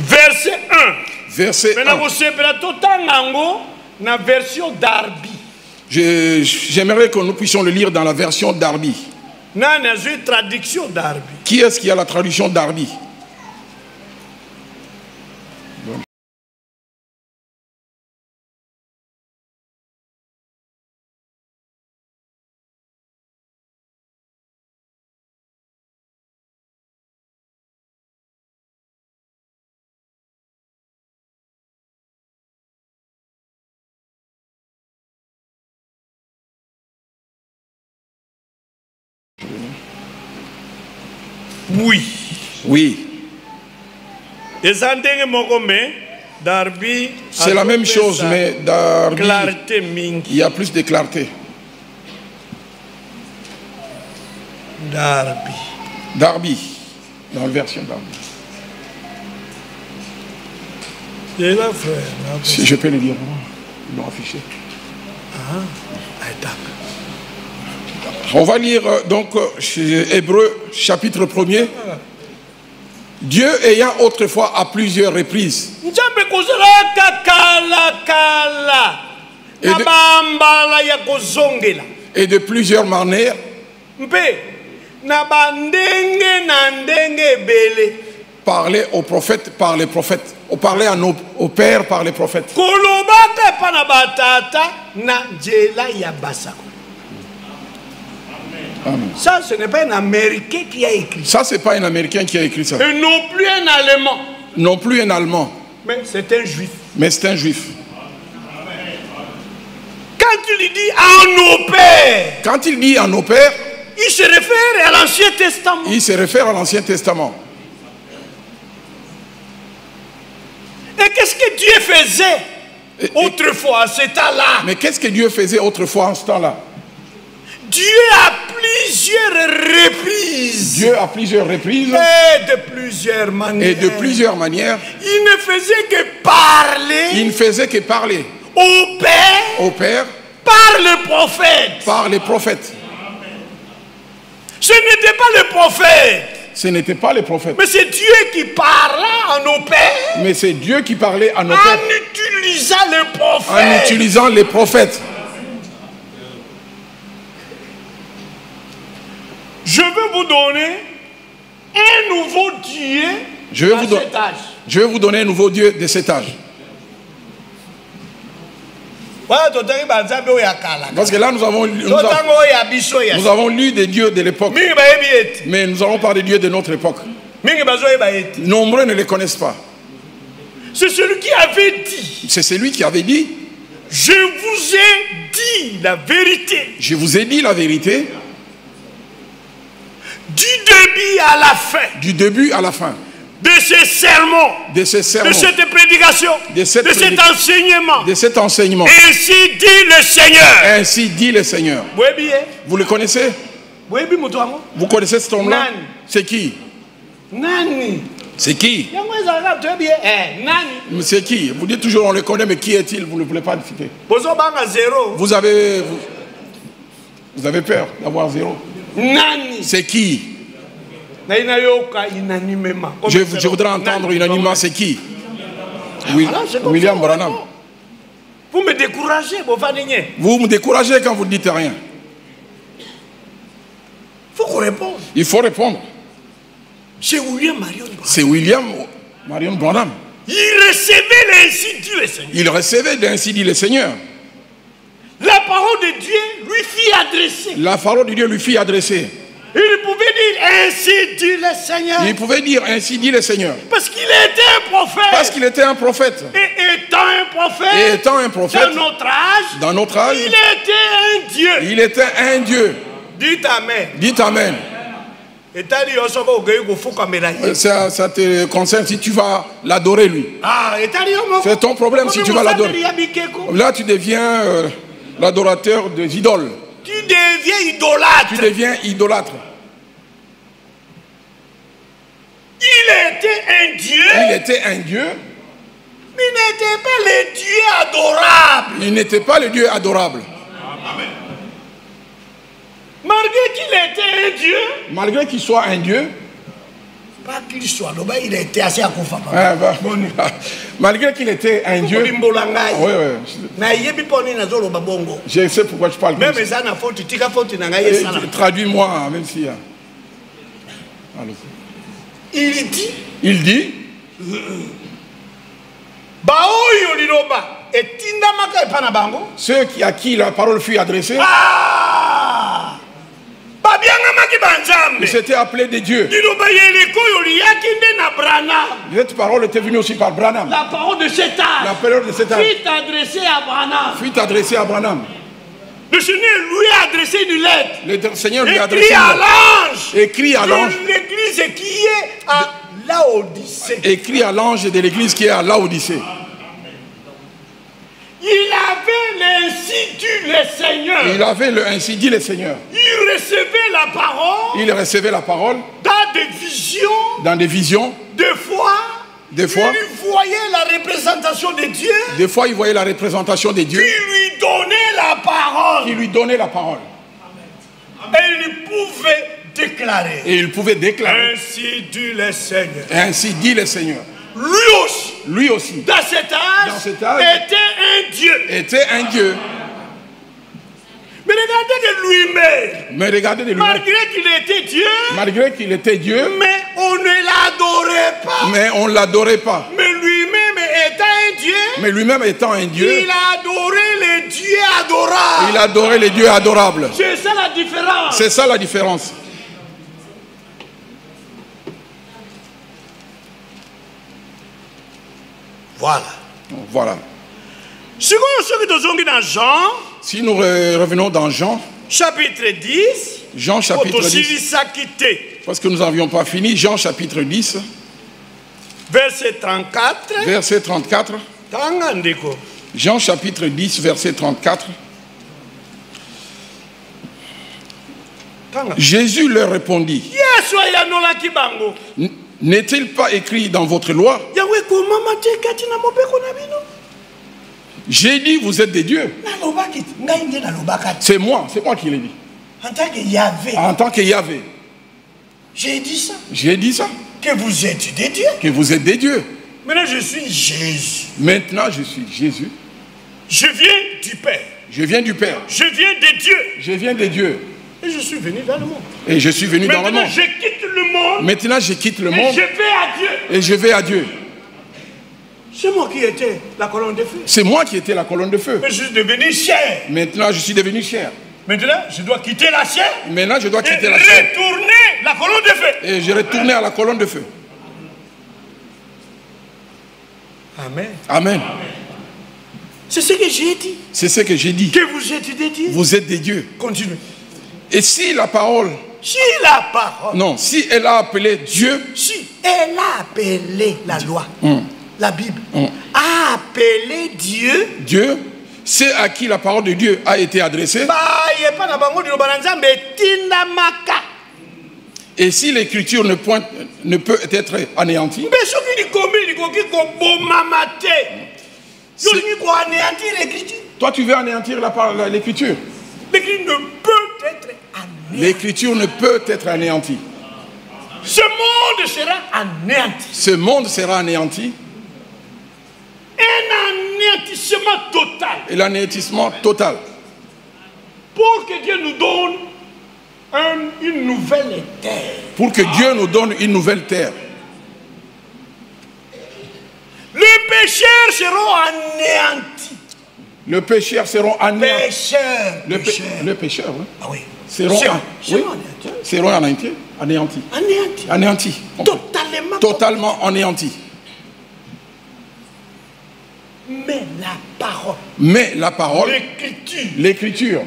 verset 1.
Verset 1.
Na version Darby.
J'aimerais que nous puissions le lire dans la version Darby.
Traduction Darby.
Qui est-ce qui a la traduction Darby?
Oui.
Oui. C'est la même chose, mais Darby, il y a plus de clarté.
Darby.
Darby, dans la version Darby. Si je peux le dire, ils l'ont affiché. On va lire donc Hébreu chapitre 1er. Dieu ayant autrefois à plusieurs reprises et de plusieurs manières parler aux prophètes par les prophètes, ou parler aux pères par les prophètes.
Amen. Ça, ce n'est pas un Américain qui a écrit
ça. C'est pas un Américain qui a écrit ça.
Et non plus un Allemand.
Non plus un Allemand.
Mais c'est un Juif.
Mais c'est un Juif.
Quand il dit à nos pères.
Quand il dit à nos pères.
Il se réfère à l'Ancien Testament.
Il se réfère à l'Ancien Testament.
Et qu'est-ce que Dieu faisait autrefois à ce temps-là?
Mais qu'est-ce que Dieu faisait autrefois en ce temps-là?
Dieu à plusieurs reprises.
Dieu à plusieurs reprises.
Et de plusieurs manières.
Et de plusieurs manières.
Il ne faisait que parler.
Il ne faisait que parler.
Au Père.
Au Père.
Par le prophète.
Par les prophètes.
Ce n'était pas le prophète.
Ce n'était pas les prophètes.
Mais c'est Dieu qui parlait à nos pères.
Mais c'est Dieu qui parlait à nos pères.
En utilisant les prophètes.
En utilisant les prophètes.
Je veux vous donner un nouveau Dieu de cet âge.
Je vais vous donner un nouveau Dieu de cet âge. Parce que là, nous avons lu des dieux de l'époque. Mais nous allons parler des dieux de notre époque. Nombreux ne les connaissent pas.
C'est celui qui avait dit.
C'est celui qui avait dit.
Je vous ai dit la vérité.
Je vous ai dit la vérité.
Du début à la fin.
Du début à la fin.
De ces sermons.
De ces sermons.
De cette prédication. De cet enseignement.
De cet enseignement.
Ainsi dit le Seigneur.
Ainsi dit le Seigneur. Vous le connaissez? Vous connaissez cet homme-là? C'est qui? C'est qui? C'est qui? Vous dites toujours on le connaît, mais qui est-il? Vous ne voulez pas le citer. Vous avez peur d'avoir zéro. C'est qui? Je voudrais entendre unanimement, c'est qui? William Branham.
Vous me découragez,
vous me découragez quand vous ne dites rien. Il faut répondre.
C'est William Marion Branham.
C'est William Marion Branham.
Il recevait l'ainsi dit le Seigneur.
Il recevait l'ainsi dit le Seigneur.
La parole de Dieu lui fit adresser.
La parole de Dieu lui fit adresser.
Il pouvait dire ainsi dit le Seigneur.
Il pouvait dire ainsi dit le Seigneur.
Parce qu'il était un prophète.
Parce qu'il était un prophète.
Et étant un prophète. Dans notre âge. Il était un Dieu.
Il était un Dieu.
Dites Amen.
Dites Amen. Ça te concerne si tu vas l'adorer lui. C'est ton problème si tu vas l'adorer. Là tu deviens l'adorateur des idoles.
Tu deviens idolâtre.
Tu deviens idolâtre.
Il était un Dieu.
Il était un Dieu.
Mais il n'était pas le Dieu adorable.
Il n'était pas le Dieu adorable.
Amen. Malgré qu'il était un Dieu.
Malgré qu'il soit un Dieu.
Pas qu'il soit, il était assez à Koufa.
Malgré qu'il était un Dieu. Oui, je sais pourquoi je parle.
Même ça,
traduis-moi, même si. Il dit. Ceux à qui la parole fut adressée. Ils s'étaient appelés des dieux. Cette parole était venue aussi par Branham.
La parole de cet âge.
La parole de cet âge
fut adressée à Branham.
Fut adressée à Branham.
Le Seigneur lui a adressé une lettre.
Le Seigneur lui a adressé une lettre. Écrit à l'ange.
L'église qui est à Laodicée.
Écrit à l'ange de l'église qui est à Laodicée.
Il avait ainsi dit le Seigneur.
Il avait ainsi dit le Seigneur.
Il recevait la parole.
Il recevait la parole.
Dans des visions.
Dans des visions.
Des fois.
Il
voyait la représentation de Dieu.
Des fois, il voyait la représentation de Dieu.
Qui lui donnait la parole.
Qui lui donnait la parole.
Et il pouvait déclarer.
Et il pouvait déclarer.
Ainsi dit le Seigneur.
Ainsi dit le Seigneur.
Lui aussi, dans cet âge, était un Dieu. Mais regardez de lui-même. Malgré qu'il était Dieu. Mais on ne l'adorait pas. Mais lui-même étant un Dieu. Il adorait les dieux adorables.
Il adorait les dieux adorables.
C'est ça la différence.
C'est ça la différence. Voilà.
Si
nous revenons dans Jean,
chapitre 10,
Jean chapitre 10, parce que nous n'avions pas fini, Jean chapitre 10,
verset 34.
Verset 34. Jean chapitre 10, verset 34. Jésus leur répondit. N'est-il pas écrit dans votre loi? J'ai dit, vous êtes des dieux. C'est moi qui l'ai dit. En tant que Yahvé.
J'ai dit ça.
J'ai dit ça.
Que vous êtes des dieux.
Que vous êtes des dieux.
Maintenant, je suis Jésus.
Maintenant, je suis Jésus.
Je viens du Père.
Je viens du Père.
Je viens des dieux.
Je viens des dieux.
Et je suis venu dans le monde.
Et je suis venu dans le monde.
Maintenant, je quitte le monde.
Maintenant, je quitte le monde.
Et je vais à Dieu.
Et je vais à Dieu.
C'est moi qui étais la colonne de feu.
C'est moi qui étais la colonne de feu.
Mais je suis devenu chair.
Maintenant, je suis devenu chair.
Maintenant, je dois quitter la chair.
Maintenant, je dois quitter la chair.
Et retourner la colonne de feu.
Et je retourne à la colonne de feu.
Amen.
Amen.
C'est ce que j'ai dit.
C'est ce que j'ai dit.
Que vous êtes des dieux.
Vous êtes des dieux.
Continue.
Et si la parole...
Si la parole...
Non, si elle a appelé Dieu...
Si elle a appelé la loi, la Bible, a appelé Dieu...
Dieu, c'est à qui la parole de Dieu a été adressée. Et si l'écriture ne peut être anéantie... Toi, tu veux anéantir l'écriture.
L'écriture ne peut être anéantie.
L'écriture ne peut être anéantie.
Ce monde sera anéanti.
Ce monde sera anéanti.
Un anéantissement total.
Et l'anéantissement total.
Pour que Dieu nous donne une nouvelle terre.
Pour que Dieu nous donne une nouvelle terre.
Les pécheurs seront anéantis.
Les pécheurs seront anéantis. Les pécheurs, oui.
Ah oui.
Seront anéantis. Anéantis. Totalement anéantis. Mais la parole. L'écriture.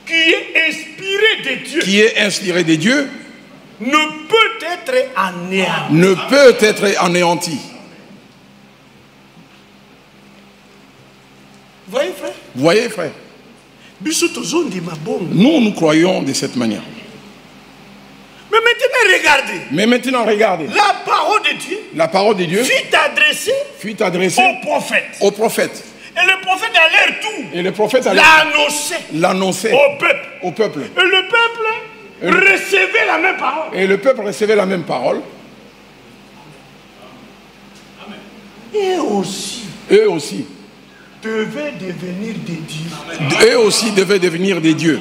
Qui est inspirée de Dieu.
Qui est inspirée de Dieu.
Ne peut être anéantie.
Ne peut être anéantie. Voyez, frère. Nous croyons de cette manière.
Mais maintenant, regardez.
La
parole
parole de Dieu
fut adressée
au prophète.
Et le prophète allait tout.
Et le prophète allait l'annoncer au peuple.
Et le peuple recevait la même parole.
Et le peuple recevait la même parole. Eux aussi
devaient devenir des dieux.
Eux aussi devaient devenir des dieux.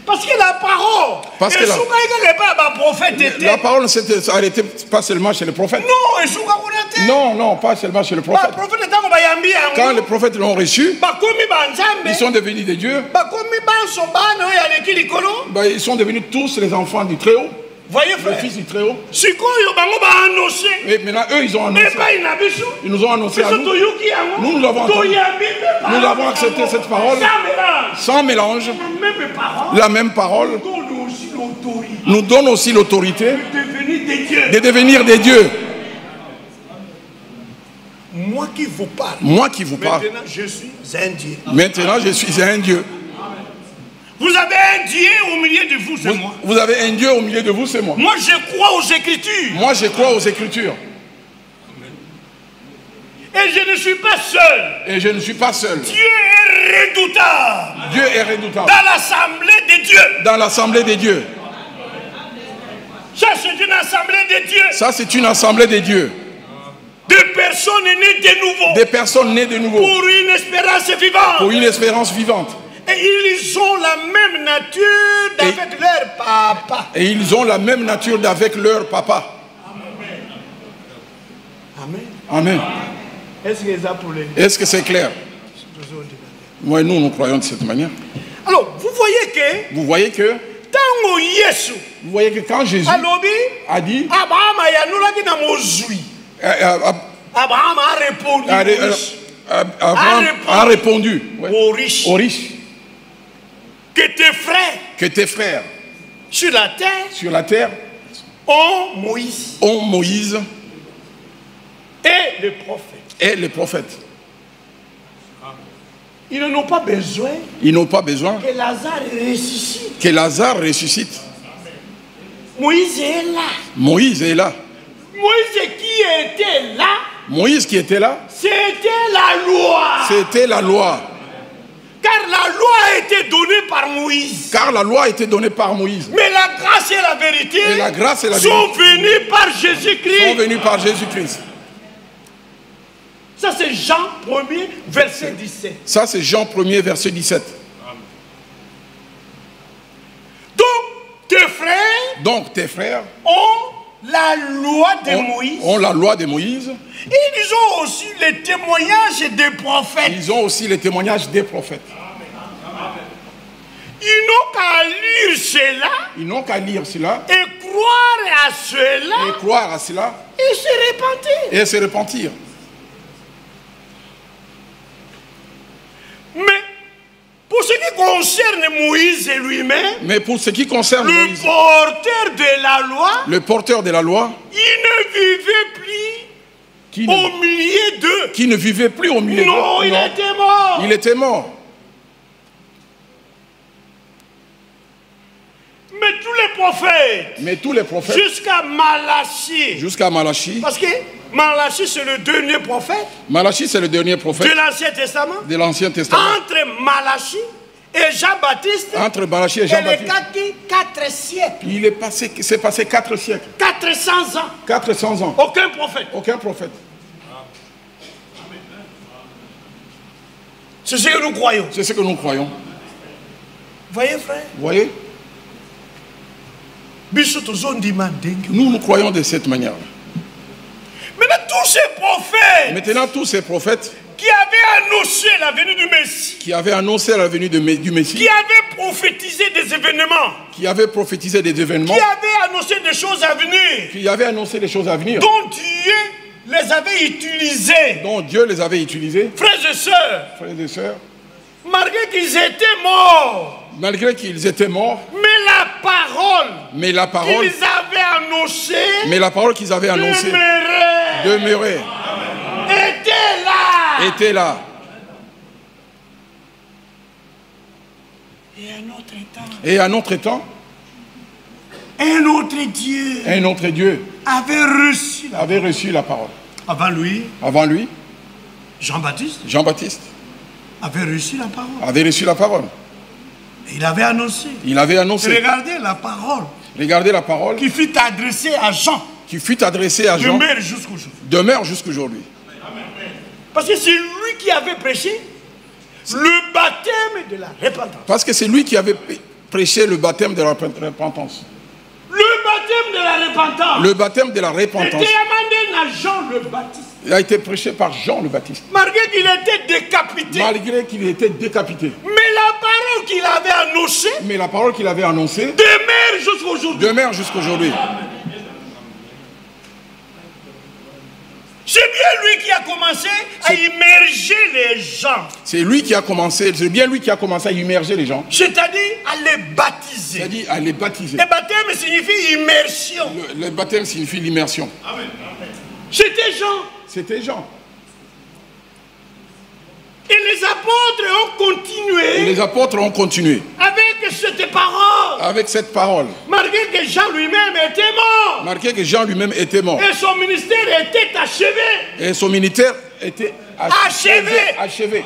Parce que la parole,
la parole ne s'était arrêtée pas seulement chez le prophète. Non, pas seulement chez le prophète. Quand les prophètes l'ont reçu, ils sont devenus des dieux. Ils sont devenus tous les enfants du Très-Haut.
Voyez,
frère, le fils du Très-Haut.
Et
maintenant, eux, ils ont annoncé. Ils nous ont annoncé à nous. Nous l'avons entendu. Nous avons accepté cette parole sans mélange. La même parole nous donne aussi l'autorité de devenir des dieux.
Moi qui vous parle.
Maintenant,
je suis un Dieu.
Maintenant, je suis un Dieu.
Vous avez un Dieu au milieu de vous, c'est moi.
Vous avez un Dieu au milieu de vous, c'est moi.
Moi, je crois aux Écritures.
Moi, je crois aux Écritures.
Et je ne suis pas seul.
Et je ne suis pas seul.
Dieu est redoutable.
Dieu est redoutable.
Dans l'assemblée des dieux.
Dans l'assemblée des dieux.
Ça, c'est une assemblée des dieux.
Ça, c'est une assemblée des dieux.
Des personnes nées de nouveau.
Des personnes nées de nouveau.
Pour une espérance vivante.
Pour une espérance vivante.
Et ils ont la même nature d'avec leur papa.
Et ils ont la même nature d'avec leur papa.
Amen.
Amen. Est-ce que c'est clair? Oui, nous croyons de cette manière.
Alors, vous voyez que
vous voyez que quand Jésus a dit,
Abraham
a répondu
aux riches. Que tes frères sur la terre ont Moïse et les prophètes. Ils n'ont pas besoin que Lazare ressuscite. Moïse est là. Moïse qui était là, c'était la loi. Car la loi a été donnée par Moïse. Mais la grâce et la vérité, sont venues par Jésus-Christ. Ça c'est Jean 1er, verset 17.
Ça c'est Jean 1er, verset 17. Donc tes frères
ont la loi de Moïse. Et ils ont aussi les témoignages des prophètes. Ils n'ont qu'à lire cela. Et croire à cela. Et se repentir. Mais pour ce qui concerne Moïse lui-même,
le porteur
de la loi, il ne vivait plus au milieu d'eux.
Qui ne vivait plus au milieu d'eux.
Non, il était mort.
Il était mort.
Mais tous les prophètes. Jusqu'à Malachie. Parce que Malachie c'est le dernier prophète.
De
l'Ancien Testament. Entre Malachie et Jean-Baptiste. Il est 4 siècles.
C'est passé 4 siècles. 400 ans. Aucun prophète.
C'est ce que nous croyons. Voyez, frère.
Voyez. Nous croyons de cette manière.
Maintenant, tous ces prophètes qui avaient annoncé la venue du Messie,
qui avaient
prophétisé des événements, qui avaient annoncé des choses à venir, dont Dieu les avait utilisés, frères et sœurs, malgré qu'ils étaient morts, mais la parole qu'ils avaient annoncée demeurait, était là. Et à notre temps, un autre Dieu
avait reçu la parole.
Avant lui,
Jean-Baptiste
avait reçu la parole.
Avait reçu la parole.
Et il avait annoncé.
Regardez la parole.
Qui fut adressée à Jean.
Demeure jusqu'aujourd'hui.
Parce que c'est lui qui avait prêché le baptême de la repentance.
Parce que c'est lui qui avait prêché le baptême de la repentance.
Le baptême de la repentance.
Était
amendé à Jean le Baptiste.
Il a été prêché par Jean le Baptiste.
Malgré qu'il était décapité. Mais la parole qu'il avait annoncée.
Demeure jusqu'aujourd'hui.
C'est bien lui qui a commencé à immerger les gens.
C'est bien lui qui a commencé à immerger les gens.
C'est-à-dire à les baptiser.
Le
baptême signifie immersion.
Le baptême signifie l'immersion.
C'était Jean. Et les apôtres ont continué. Avec cette parole. Malgré que Jean lui-même était mort. Et son ministère était achevé.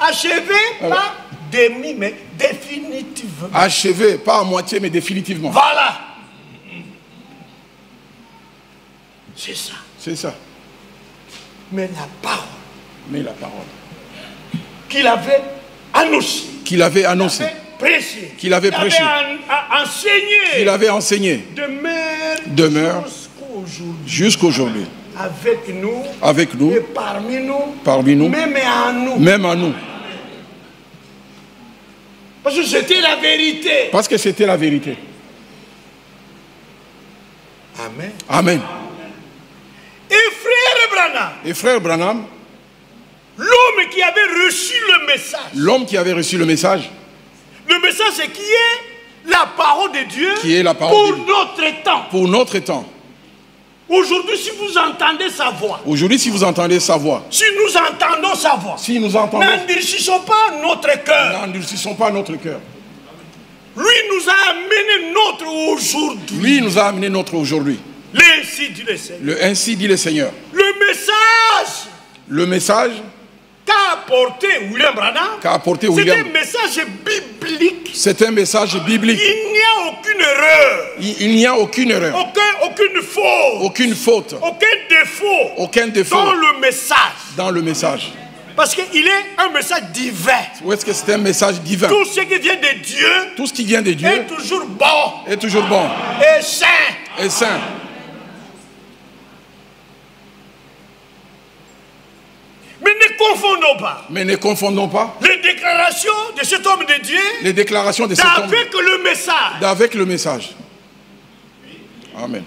Achevé pas demi, mais définitivement. Achevé, pas à moitié, mais définitivement. Voilà.
C'est ça.
Mais la parole.
Qu'il avait annoncé. Qu'il avait prêché. Qu'il avait enseigné. Demeure jusqu'aujourd'hui. Avec nous.
Et parmi nous. Même à nous. Parce que c'était la vérité.
Amen.
Et frère Branham, l'homme qui avait reçu le message. Le message, c'est qui est la parole de Dieu
pour notre temps.
Aujourd'hui, si vous entendez sa voix.
Si nous entendons sa voix.
N'endurcissons pas notre cœur. Lui nous a amené notre aujourd'hui.
Ainsi dit le Seigneur. Le message
qu'a apporté William Branham,
c'est un message biblique.
Il n'y a aucune erreur. Aucune faute. Aucun défaut.
Dans le message.
Parce qu'il est un message divin.
Où est-ce que c'est un message divin?
Tout ce qui vient de Dieu, est toujours bon. Et saint. Mais ne confondons pas. Les déclarations de cet homme de Dieu. Avec le message.
Amen.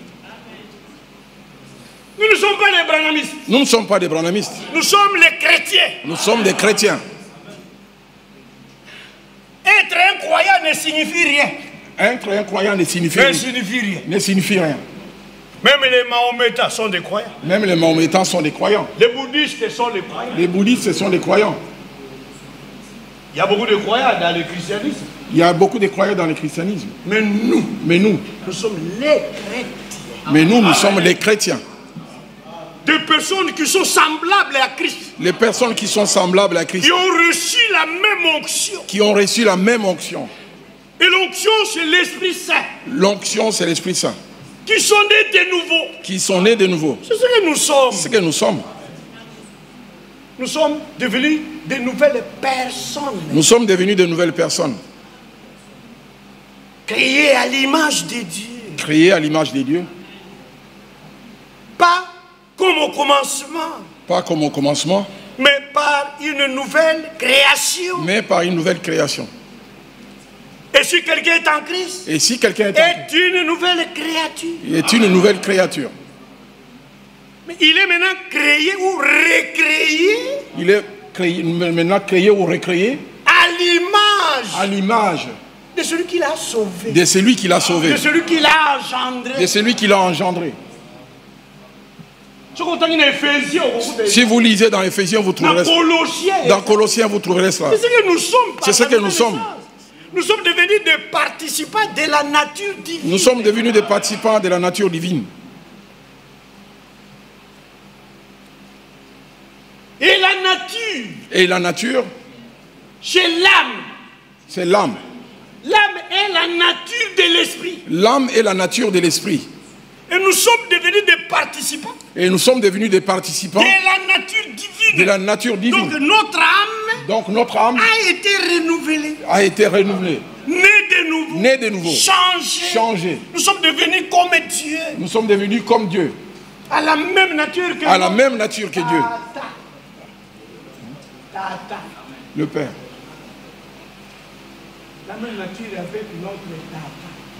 Nous ne sommes pas des branhamistes. Nous sommes des chrétiens. Être un croyant ne signifie rien.
Ne signifie rien.
Même les Mahométans sont des croyants. Les bouddhistes sont des croyants. Il y a beaucoup de croyants dans le christianisme. Mais nous sommes les chrétiens.
Nous sommes les chrétiens.
Des personnes qui sont semblables à Christ.
Qui
ont reçu la même onction. Et l'onction, c'est l'Esprit Saint. Qui sont nés de nouveau. C'est ce que nous sommes. Nous sommes devenus de nouvelles personnes. Créées à l'image de Dieu. Pas comme au commencement. Mais par une nouvelle création. Et si quelqu'un est en Christ, est une nouvelle créature. Mais il est maintenant créé ou recréé. À l'image de celui qui l'a sauvé. De celui qui l'a engendré.
Si vous lisez dans Éphésiens, vous trouverez ça. Dans Colossiens, vous trouverez cela.
C'est ce que nous sommes. Nous sommes devenus des participants de la nature divine.
Et la nature,
c'est l'âme.
C'est l'âme.
L'âme est la nature de l'esprit.
L'âme est la nature de l'esprit.
Et nous sommes devenus des participants.
Et nous sommes devenus des participants
de la nature divine.
De la nature divine.
Donc notre âme a été renouvelée.
A été renouvelée.
Né de nouveau.
Né de nouveau.
Changé. Nous sommes devenus comme Dieu.
Nous sommes devenus comme Dieu.
À la même nature que
à la même nature que Dieu. Le Père.
La même nature avec notre Tata.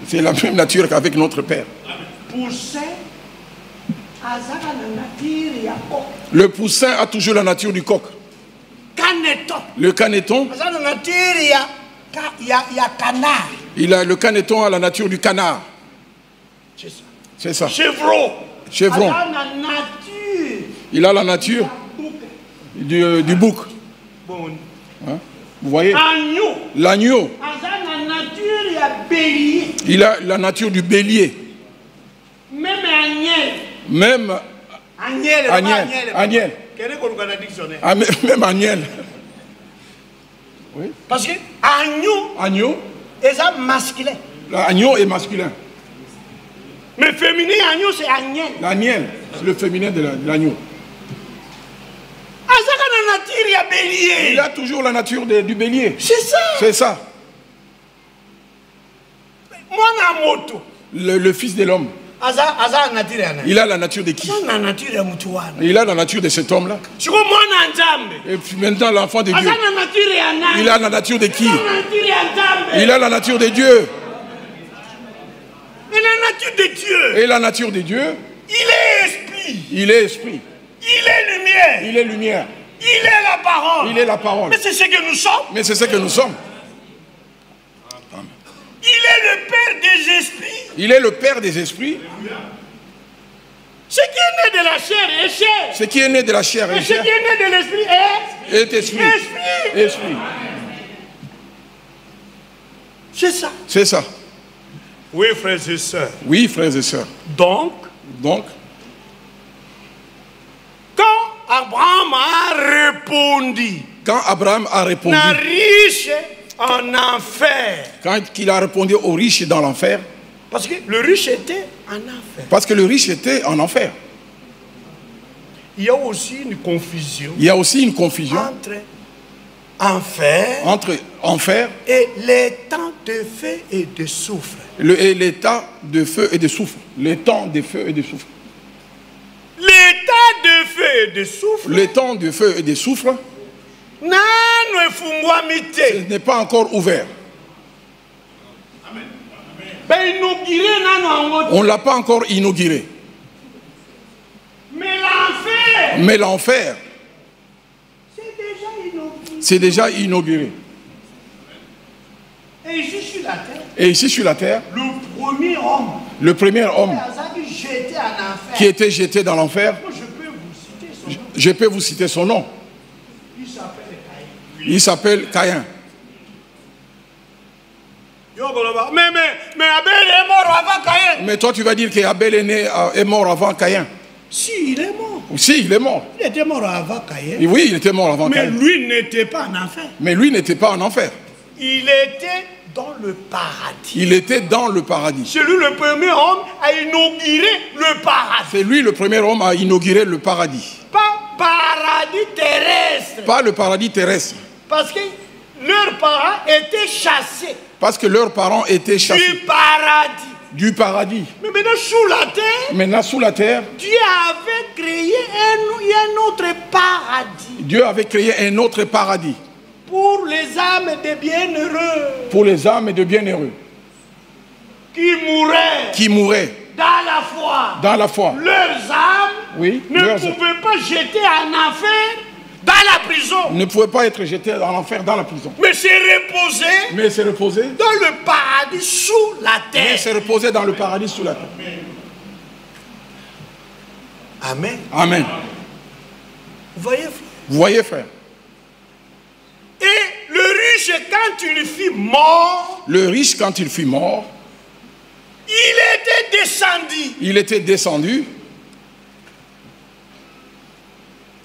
C'est la même nature qu'avec notre Père. Le poussin a toujours la nature du coq. Le caneton. Il a le caneton a la nature du canard. C'est ça. Chevron. Il a la nature du bouc. Hein? Vous voyez? L'agneau. Il a la nature du bélier. Même Agnel. Même Agnel. Oui.
Parce que
agneau
est masculin.
L'agneau est masculin.
Mais féminin, agneau, c'est Agnel.
L'agnel, c'est le féminin de l'agneau. Il a toujours la nature du bélier.
C'est ça.
C'est ça. Le fils de l'homme. Il a la nature de qui? Il a la nature de cet homme-là. Et puis maintenant l'enfant de Dieu. Il a la nature de qui? Il a la nature de Dieu.
Et la nature de Dieu.
Et la nature de Dieu.
Il est esprit.
Il est esprit.
Il est lumière.
Il est lumière.
Il est la parole.
Il est la parole.
Mais c'est ce que nous sommes.
Mais c'est ce que nous sommes.
Il est le Père des esprits.
Il est le Père des esprits.
Ce qui est né de la chair est chair.
Ce qui est né de la chair est chair.
Ce qui est né de l'esprit
est esprit. Esprit.
C'est ça.
C'est ça.
Oui, frères et sœurs.
Oui, frères et sœurs.
Donc, quand Abraham a répondu, riche en enfer.
Quand il a répondu aux riches dans l'enfer.
Parce que le riche était en enfer.
Parce que le riche était en enfer.
Il y a aussi une confusion.
Il y a aussi une confusion
entre enfer et les temps de feu et de soufre.
Les temps de feu et de soufre. Les temps de feu et de soufre.
Les temps de feu et de soufre.
Les temps de feu et de soufre. Ce n'est pas encore ouvert. On ne l'a pas encore inauguré. Mais l'enfer, c'est déjà inauguré. Et ici sur la terre, le premier homme qui était jeté dans l'enfer, je peux vous citer son nom. Il s'appelle Caïn.
Mais Abel est mort avant Caïn.
Mais toi tu vas dire qu'Abel est mort avant Caïn.
Si, il est mort.
Si, il est mort.
Il était mort avant Caïn.
Oui, il était mort avant Caïn.
Mais lui n'était pas en enfer.
Mais lui n'était pas en enfer.
Il était dans le paradis.
Il était dans le paradis.
C'est lui le premier homme à inaugurer le paradis.
C'est lui le premier homme à inaugurer le paradis.
Pas paradis terrestre.
Pas le paradis terrestre.
Parce que leurs parents étaient chassés.
Parce que leurs parents étaient chassés. Du paradis.
Mais maintenant sous la terre.
Maintenant sous la terre.
Dieu avait créé un autre paradis.
Dieu avait créé un autre paradis.
Pour les âmes des bienheureux.
Pour les âmes de bienheureux.
Qui mouraient. Dans la foi.
Dans la foi.
Leurs âmes ne pouvaient pas jeter en enfer dans la prison.
Ne pouvaient pas être jetés dans l'enfer dans la prison.
Mais c'est reposé. Dans le paradis sous la terre.
Mais c'est reposé dans le paradis sous la terre.
Amen.
Amen.
Vous
voyez, frère.
Et le riche, quand il fut mort.
Le riche, quand il fut mort.
Il était descendu.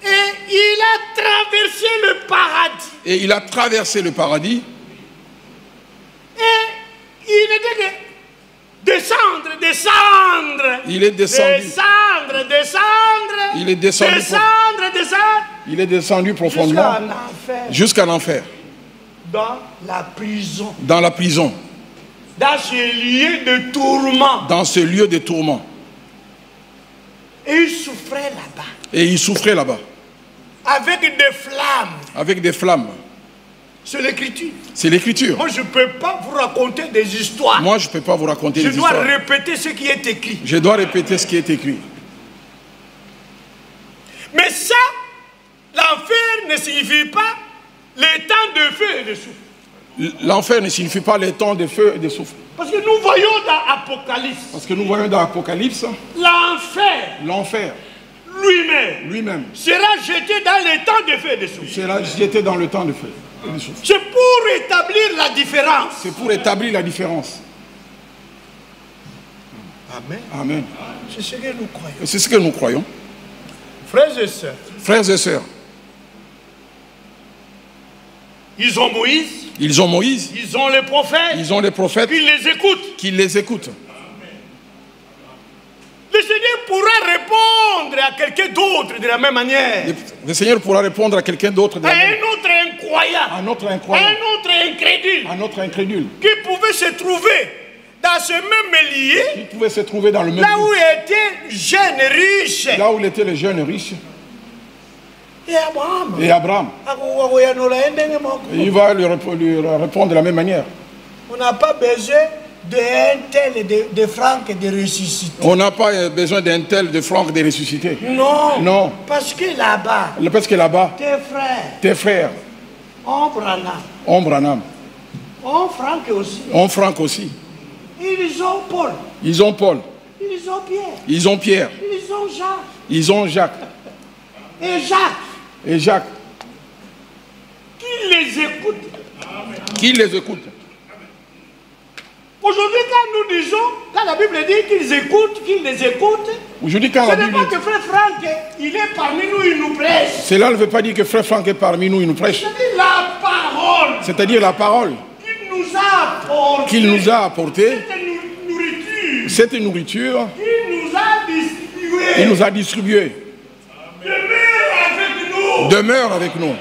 Et
Il a traversé le paradis.
Et il a traversé le paradis.
Et il n'était que descendre, descendre.
Il est descendu.
Descendre, descendre.
Il est descendu.
Descendre, descendre.
Il est descendu profondément. Jusqu'à l'enfer.
Dans la prison.
Dans la prison.
Dans ce lieu de tourment.
Dans ce lieu de tourment.
Et il souffrait là-bas.
Et il souffrait là-bas.
Avec des flammes.
Avec des flammes.
C'est l'écriture.
C'est l'écriture.
Moi, je ne peux pas vous raconter des histoires.
Moi, je ne peux pas vous raconter des histoires.
Je dois répéter ce qui est écrit.
Je dois répéter ce qui est écrit.
Mais ça, l'enfer ne signifie pas les temps de feu et de souffle.
L'enfer ne signifie pas les temps de feu et de souffle.
Parce que nous voyons dans Apocalypse.
Parce que nous voyons dans Apocalypse.
L'enfer.
L'enfer.
Lui-même. Sera jeté dans les temps de feu et de souffle.
Sera jeté dans le temps de feu et de souffle.
C'est pour établir la différence.
C'est pour établir la différence.
Amen.
Amen.
C'est ce que nous croyons.
C'est ce que nous croyons.
Frères et sœurs.
Frères et sœurs.
Ils ont Moïse.
Ils ont Moïse.
Ils ont les prophètes.
Ils ont les prophètes.
Qui les écoutent.
Qui les écoutent.
Le Seigneur pourra répondre à quelqu'un d'autre de la même manière.
Le Seigneur pourra répondre à quelqu'un d'autre de la même manière.
Un autre incroyant.
Un autre incroyant.
Un autre incrédule.
Un autre incrédule.
Qui pouvait se trouver dans ce même lieu.
Qui pouvait se trouver dans le même
lieu. Là où étaient jeunes riches.
Là où étaient les jeunes riches.
Et Abraham.
Et Abraham. Il va lui répondre de la même manière.
On n'a pas besoin d'un tel de Franck de ressusciter.
On n'a pas besoin d'un tel de Franck de ressusciter.
Non.
Non.
Parce que là-bas.
Parce que là-bas.
Tes
frères.
On Branham.
On Branham.
On Franck aussi.
On Franck aussi.
Ils ont Paul.
Ils ont Paul.
Ils ont Pierre.
Ils ont Pierre.
Ils ont Jacques.
Ils ont Jacques.
Et Jacques.
Et Jacques.
Qui les écoute?
Qui les écoute?
Aujourd'hui, quand nous disons, quand la Bible dit qu'ils écoutent, qu'ils les écoutent,
aujourd'hui, quand la Bible
dit que frère Franck, il est parmi nous, il nous prêche.
Cela ne veut pas dire que frère Franck est parmi nous, il nous prêche.
C'est-à-dire la parole.
C'est-à-dire la parole.
Qu'il nous a apporté.
Qu'il nous a apporté.
Cette nourriture.
Qu'il
nous a distribué.
Il nous a distribué.
Demeure avec nous.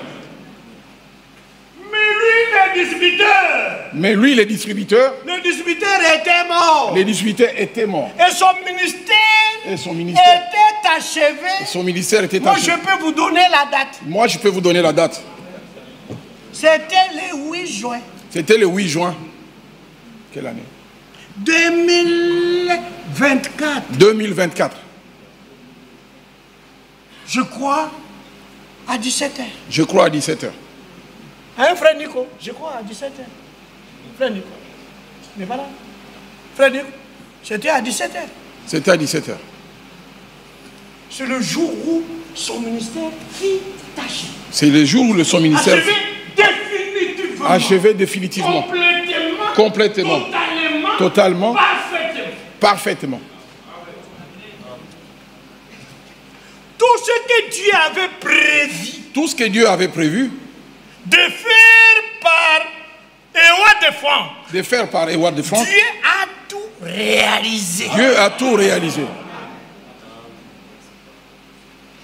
Mais lui, le distributeur. Le distributeur était mort.
Le distributeur était mort.
Et son ministère était achevé.
Son ministère était achevé.
Moi, je peux vous donner la date.
Moi, je peux vous donner la date.
C'était le 8 juin.
C'était le 8 juin. Quelle année?
2024.
2024.
Je crois à 17h.
Je crois à 17h.
Hein, frère Nico? Je crois à 17h. Frère Nico. Mais voilà. Frère Nico, c'était à 17h.
C'était à 17h.
C'est le jour où son ministère fut achevé.
C'est le jour où son ministère
achevé définitivement.
Achevé définitivement. Complètement. Totalement. Parfaitement.
Tout ce que Dieu avait prévu.
Tout ce que Dieu avait prévu.
De faire par Édouard de Franck.
De faire par Édouard de Franck.
Dieu a tout réalisé.
Dieu a tout réalisé.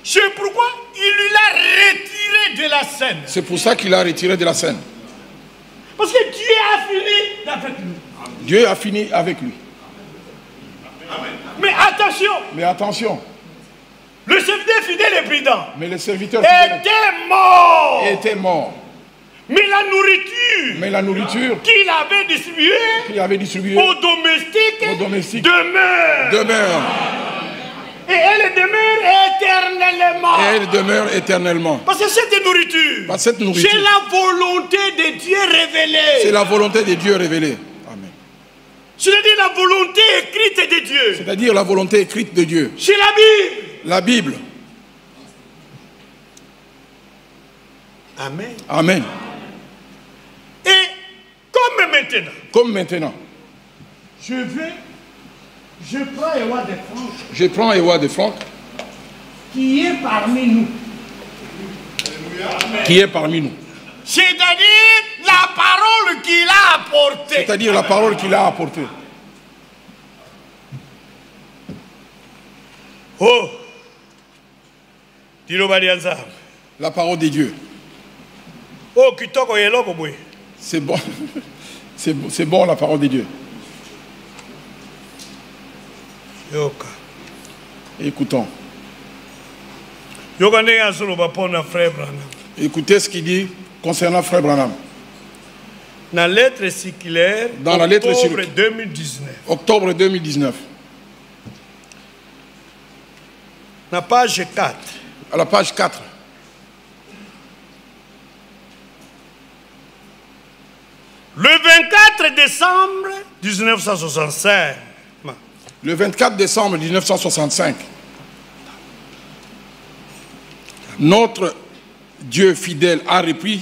C'est pourquoi il l'a retiré de la scène.
C'est pour ça qu'il l'a retiré de la scène.
Parce que Dieu a fini avec lui.
Dieu a fini avec lui.
Mais attention.
Mais attention.
Le serviteur fidèle et prudent.
Mais le serviteur
était mort.
Était mort.
Mais la nourriture qu'il avait distribuée aux domestiques demeure. Et elle demeure éternellement.
Et elle demeure éternellement.
Parce que cette nourriture, c'est la volonté de Dieu révélée.
C'est la volonté de Dieu révélée. Amen.
C'est-à-dire la volonté écrite de Dieu.
C'est-à-dire la volonté écrite de Dieu.
C'est la Bible.
La Bible.
Amen.
Amen.
Et comme maintenant, je prends Édouard de Franck.
Je prends Édouard de Franck.
Qui est parmi nous.
qui est parmi nous.
C'est-à-dire la parole qu'il a apportée.
C'est-à-dire la parole qu'il a apportée.
Oh,
la parole de Dieu.
Oh,
c'est bon. C'est bon la parole de Dieu. Écoutons. Écoutez ce qu'il dit concernant Frère Branham.
Dans la lettre circulaire, octobre 2019.
Octobre 2019.
La page 4.
À la page 4.
Le 24 décembre 1965.
Le 24 décembre 1965. Notre Dieu fidèle a repris,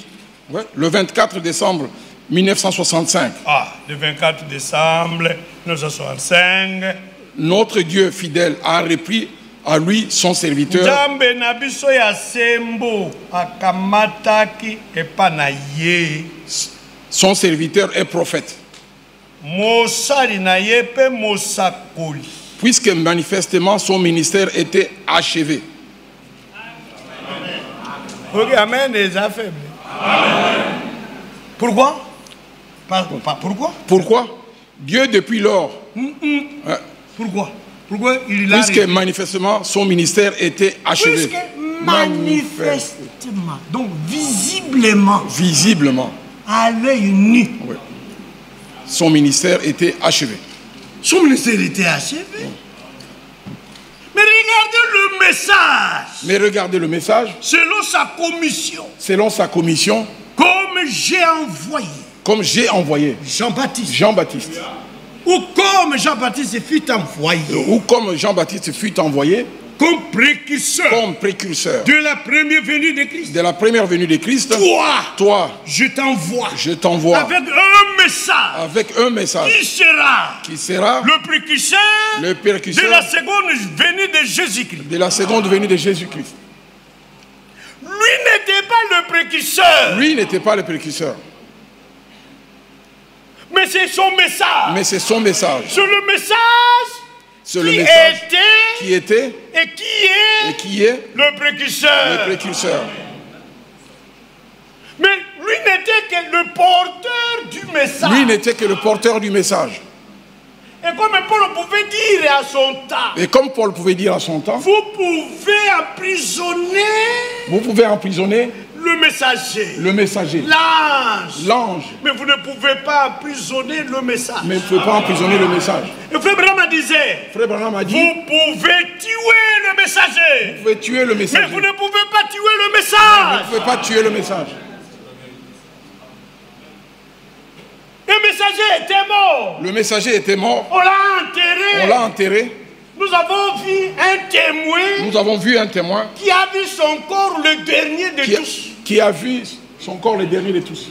le 24 décembre 1965.
Ah, le 24 décembre 1965.
Notre Dieu fidèle a repris à lui son serviteur. Son serviteur est prophète. Puisque manifestement son ministère était achevé.
Amen. Pourquoi? Pourquoi?
Pourquoi? Dieu depuis lors.
Pourquoi? Pourquoi il
a puisque manifestement son ministère était achevé.
Puisque manifestement, donc visiblement.
Visiblement.
À l'œil nu.
Oui. Son ministère était achevé.
Son ministère était achevé. Mais regardez le message.
Mais regardez le message.
Selon sa commission.
Selon sa commission.
Comme j'ai envoyé.
Comme j'ai envoyé.
Jean-Baptiste.
Jean-Baptiste.
Ou comme Jean-Baptiste fut envoyé.
Ou comme Jean-Baptiste fut envoyé.
Comme précurseur.
Comme précurseur.
De la première venue de Christ.
De la première venue de Christ.
Toi. Je t'envoie.
Je t'envoie.
Avec un message.
Avec un message.
Qui sera. Le précurseur.
Le précurseur.
De la seconde venue de Jésus-Christ.
De la seconde venue de Jésus-Christ.
Lui n'était pas le précurseur.
Lui n'était pas le précurseur.
Mais c'est son message.
Mais c'est son message.
C'est le message.
C'est le message
qui était
et qui est
le précurseur.
Le précurseur.
Mais lui n'était que le porteur du message.
Lui n'était que le porteur du message.
Et comme Paul pouvait dire à son temps.
Et comme Paul pouvait dire à son temps.
Vous pouvez emprisonner.
Vous pouvez emprisonner.
Le messager.
Le messager.
L'ange.
L'ange.
Mais vous ne pouvez pas emprisonner le message.
Mais vous ne pouvez pas emprisonner le message.
Et Frère Branham disait.
Frère Branham a dit.
Vous pouvez tuer le messager.
Vous pouvez tuer le messager.
Mais vous ne pouvez pas tuer le message.
Vous ne pouvez pas tuer le message.
Le messager était mort.
Le messager était mort.
On l'a enterré.
On l'a enterré.
Nous avons vu un témoin.
Nous avons vu un témoin.
Qui a vu son corps le dernier de tous.
Qui a vu son corps le dernier de tous.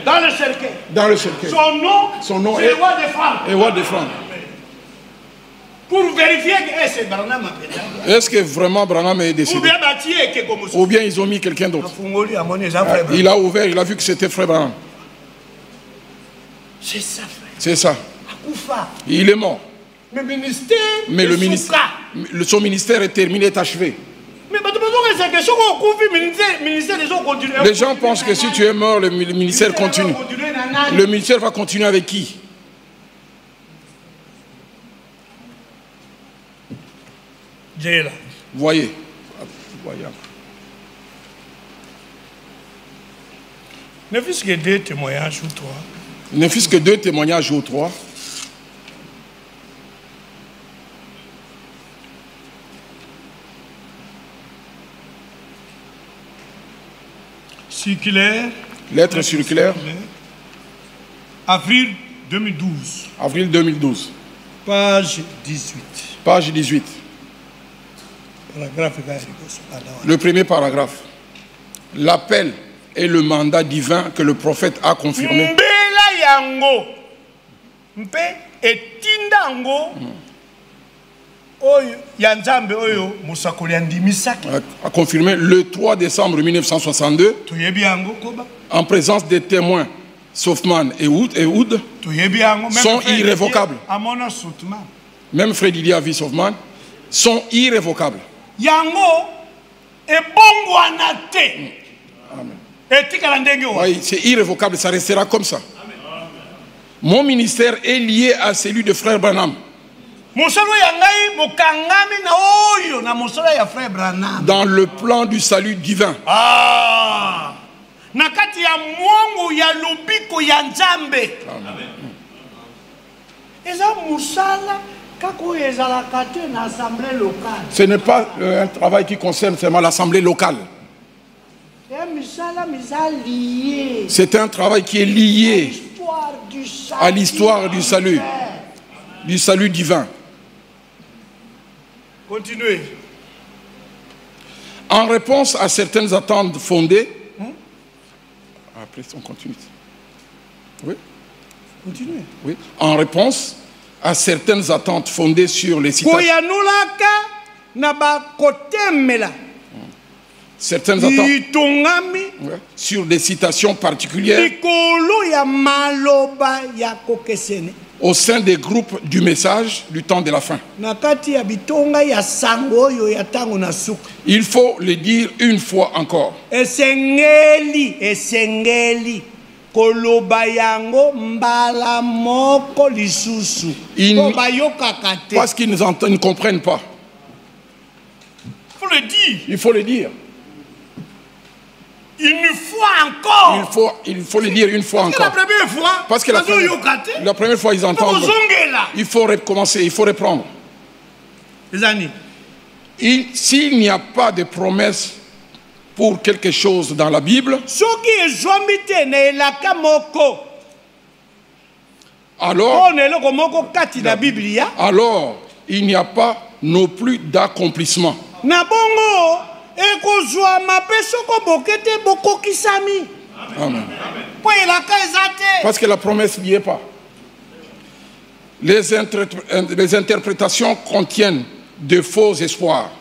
Dans le cercueil.
Dans le cercueil.
Son nom est Roi de France.
Roi de France.
Pour vérifier que c'est Branham.
Est-ce que vraiment Branham est décédé? Ou bien ils ont mis quelqu'un d'autre. Il a ouvert, il a vu que c'était Frère Branham.
C'est ça, frère.
C'est ça. Il est mort.
Mais le ministère,
son ministère est terminé, est achevé. Les gens pensent que si tu es mort, le ministère continue. Le ministère va continuer avec qui? Voyez.
Ne fût-ce que 2 témoignages ou 3.
Ne fût-ce que 2 témoignages ou 3.
Circulaire.
Lettre circulaire.
Avril 2012.
Avril 2012.
Page 18.
Page 18. Le premier paragraphe. L'appel et le mandat divin que le prophète a confirmé. a confirmé le 3 décembre 1962 en présence des témoins Softman et Wood sont irrévocables. Même Fred Didier a vu Softman, sont irrévocables. Oui, c'est irrévocable, ça restera comme ça. Mon ministère est lié à celui de frère Branham. Dans le plan du salut divin. Ce n'est pas un travail qui concerne seulement l'assemblée locale. C'est un travail qui est lié à l'histoire du salut divin.
Continuez.
En réponse à certaines attentes fondées, après on continue. Oui.
Continuez.
Oui. En réponse à certaines attentes fondées sur les citations. Certaines attentes sur des citations particulières au sein des groupes du message du temps de la fin. Il faut le dire une fois encore. Parce qu'ils ne comprennent pas.
Il faut le dire.
Il faut le dire.
Une fois encore.
Il faut le dire une fois encore.
La première fois,
parce que la première fois ils entendent. Il faut recommencer, il faut reprendre. S'il n'y a pas de promesse pour quelque chose dans la Bible, alors il n'y a pas non plus d'accomplissement. Amen. Parce que la promesse n'y est pas. Les interprétations contiennent de faux espoirs.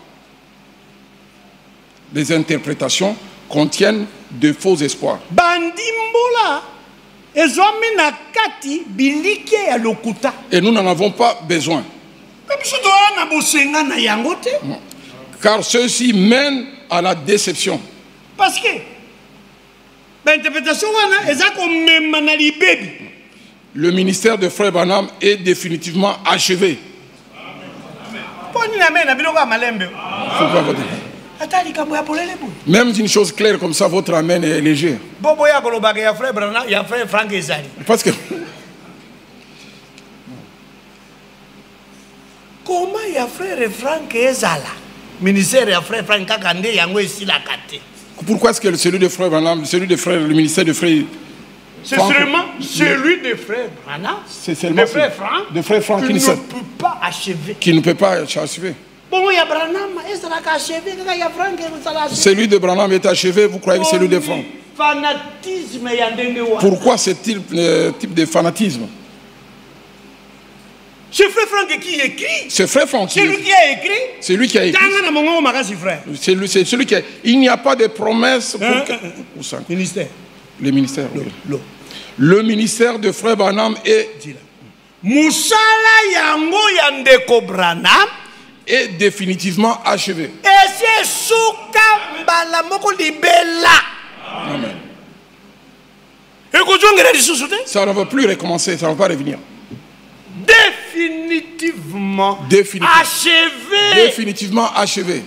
Les interprétations contiennent de faux espoirs. Et nous n'en avons pas besoin. Car ceux-ci mènent à la déception.
Parce que l'interprétation,
le ministère de Frère Branham est définitivement achevé. Même une chose claire comme ça, votre amen est léger. Parce que
comment il y a frère Franck Ezala? Ministère de frère Franck Kakande yango ici la kate.
Pourquoi est-ce que celui de frère Branham, celui de frère, le ministère de frère
c'est seulement celui de frère Branham,
c'est seulement de frère Franck
qui ne peut pas achever.
Qui ne peut pas achever.
Bon, il y a Branham, Ezala qui a achevé, il y a Franck Ezala.
Celui de Branham est achevé, vous croyez que c'est celui de Franck?
Fanatisme yandengewa.
Pourquoi ce type de fanatisme?
C'est frère Franck qui écrit.
C'est frère Franck qui
écrit. C'est lui qui a écrit.
C'est lui qui a écrit. C'est celui qui a... Il n'y a pas de promesse pour
ministère.
Le ministère. Le ministère de frère Branham est...
Musala yango yandeko Branham
est définitivement achevé.
Et c'est souka mbala moko libela.
Amen.
Et
ça ne va plus recommencer, ça ne va pas revenir.
Définitivement achevé.
Définitivement achevé.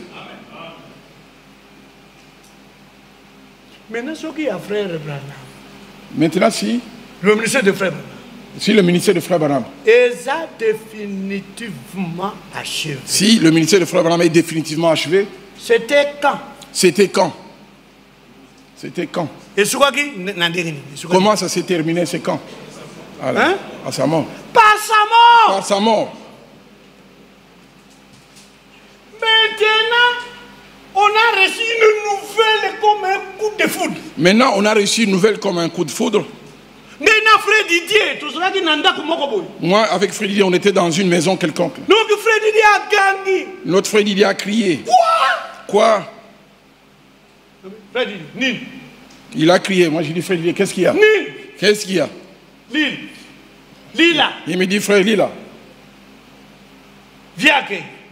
Maintenant, ce qui est frère Branham.
Maintenant, si
le ministère de frère Branham.
Si le ministère de frère Branham
est définitivement achevé.
Si le ministère de frère Branham est définitivement achevé.
C'était quand?
C'était quand? C'était quand?
Et
comment ça s'est terminé? C'est quand?
Hein?
À sa mort.
Par sa mort.
Par sa mort.
Maintenant, on a reçu une nouvelle comme un coup de foudre.
Maintenant, on a reçu une nouvelle comme un coup de foudre.
Moi,
avec Fred Didier, on était dans une maison quelconque.
Donc, Fred Didier
Notre frère Didier a crié. Quoi? Il a crié. Moi, j'ai dit, frère Didier, qu'est-ce qu'il y a? Qu'est-ce qu'il y a?
Lila.
Il me dit, frère Lila.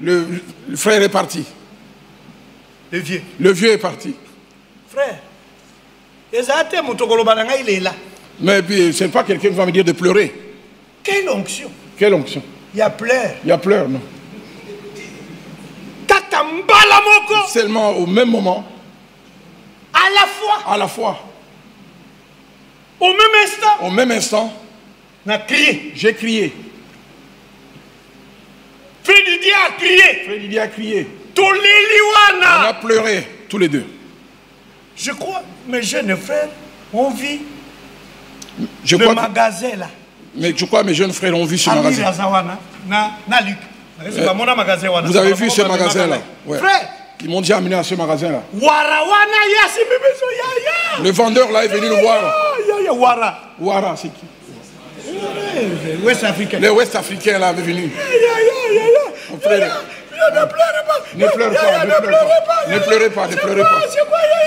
Le frère est parti.
Le vieux.
Le vieux est parti.
Frère.
Mais puis, c'est pas quelqu'un qui va me dire de pleurer.
Quelle onction?
Quelle onction?
Il y a pleurs.
Il y a pleurs, non. Seulement au même moment.
À la fois.
À la fois.
Au même instant.
Au même instant. J'ai crié.
Frère Didier a crié.
Frère Didier a crié.
On
a pleuré, tous les deux.
Je crois, mes jeunes frères, on vit
le
magasin là.
Mais je crois mes jeunes frères ont vu ce magasin. Vous avez vu ce magasin là? Ouais.
Frère,
ils m'ont déjà amené à ce magasin là. Le vendeur là est venu le voir. Wara, c'est qui?
West Africain.
Les West Africains là avaient venu.
Ne pleurez pas.
Ne pleurez pas. Ne pleurez pas. Ne pleurez pas.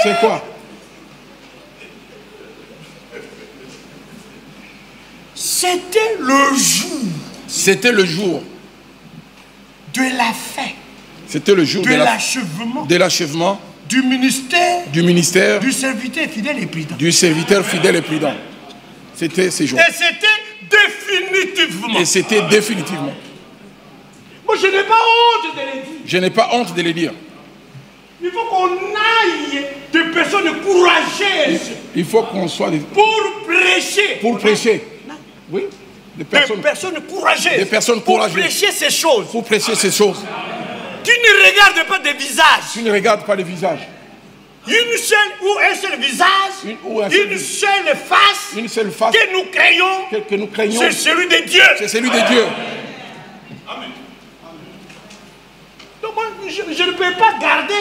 C'est quoi?
C'était le jour.
C'était le jour
de la fin.
C'était le jour
de l'achèvement du ministère du serviteur fidèle et prudent.
Du serviteur fidèle et prudent. C'était ces jours.
Et c'était définitivement.
Et c'était définitivement.
Moi, je n'ai pas honte de les dire.
Je n'ai pas honte de les dire.
Il faut qu'on aille des personnes courageuses.
Il faut qu'on soit des...
Pour prêcher.
Pour prêcher. Oui.
Des personnes courageuses.
Des personnes courageuses.
Pour prêcher ces choses.
Pour prêcher ces choses.
Qui ne regardent pas des visages.
Qui ne regardent pas les visages.
Une seule ou un seul visage. Une seule face.
Une seule face.
Que nous craignons. C'est celui de Dieu.
C'est celui de Dieu.
Amen. Donc moi, je ne peux pas garder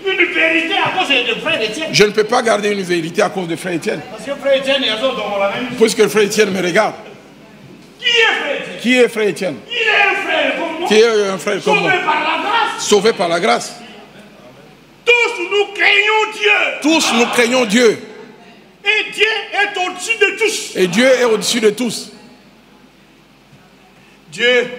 une vérité à cause de frère Étienne.
Je ne peux pas garder une vérité à cause de frère Étienne.
Parce que frère Étienne,
puisque le frère Étienne me regarde.
Qui est frère Étienne?
Qui est frère Étienne?
Il est un frère comme moi.
Qui est un frère comme moi?
Sauvé par la grâce.
Sauvé par la grâce.
Tous nous craignons Dieu.
Tous nous craignons Dieu.
Et Dieu est au-dessus de tous.
Et Dieu est au-dessus de tous.
Dieu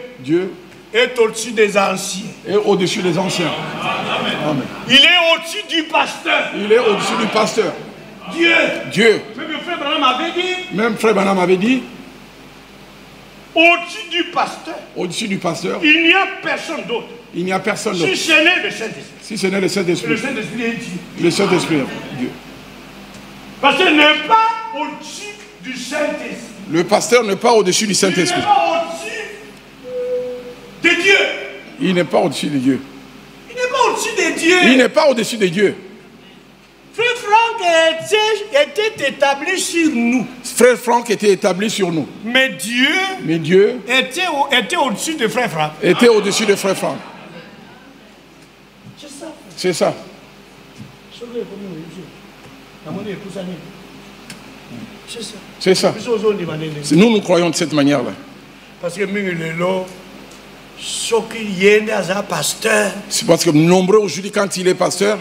est au-dessus des anciens.
Et au-dessus des anciens.
Amen. Il est au-dessus du pasteur.
Il est au-dessus du pasteur.
Dieu. Même frère Branham avait dit.
Même frère Branham avait dit.
Au-dessus du pasteur.
Au-dessus du pasteur.
Il n'y a personne d'autre.
Il n'y a personne d'autre.
Si ce n'est le Saint-Esprit.
Si ce n'est le Saint-Esprit.
Le Saint-Esprit est Dieu.
Le Saint-Esprit est Dieu.
Parce qu'il n'est pas au-dessus du Saint-Esprit.
Le pasteur n'est pas au-dessus du Saint-Esprit.
Il n'est pas au-dessus de Dieu.
Il n'est pas au-dessus de Dieu.
Il n'est pas au-dessus de Dieu.
Il n'est pas au-dessus de Dieu.
Frère Franck était établi sur nous.
Frère Franck était établi sur nous.
Mais Dieu était au-dessus de Frère Franck.
Était au-dessus de Frère Franck. C'est ça. C'est ça. Nous croyons de cette manière-là.
Parce que
c'est parce que nombreux aujourd'hui, quand il est pasteur,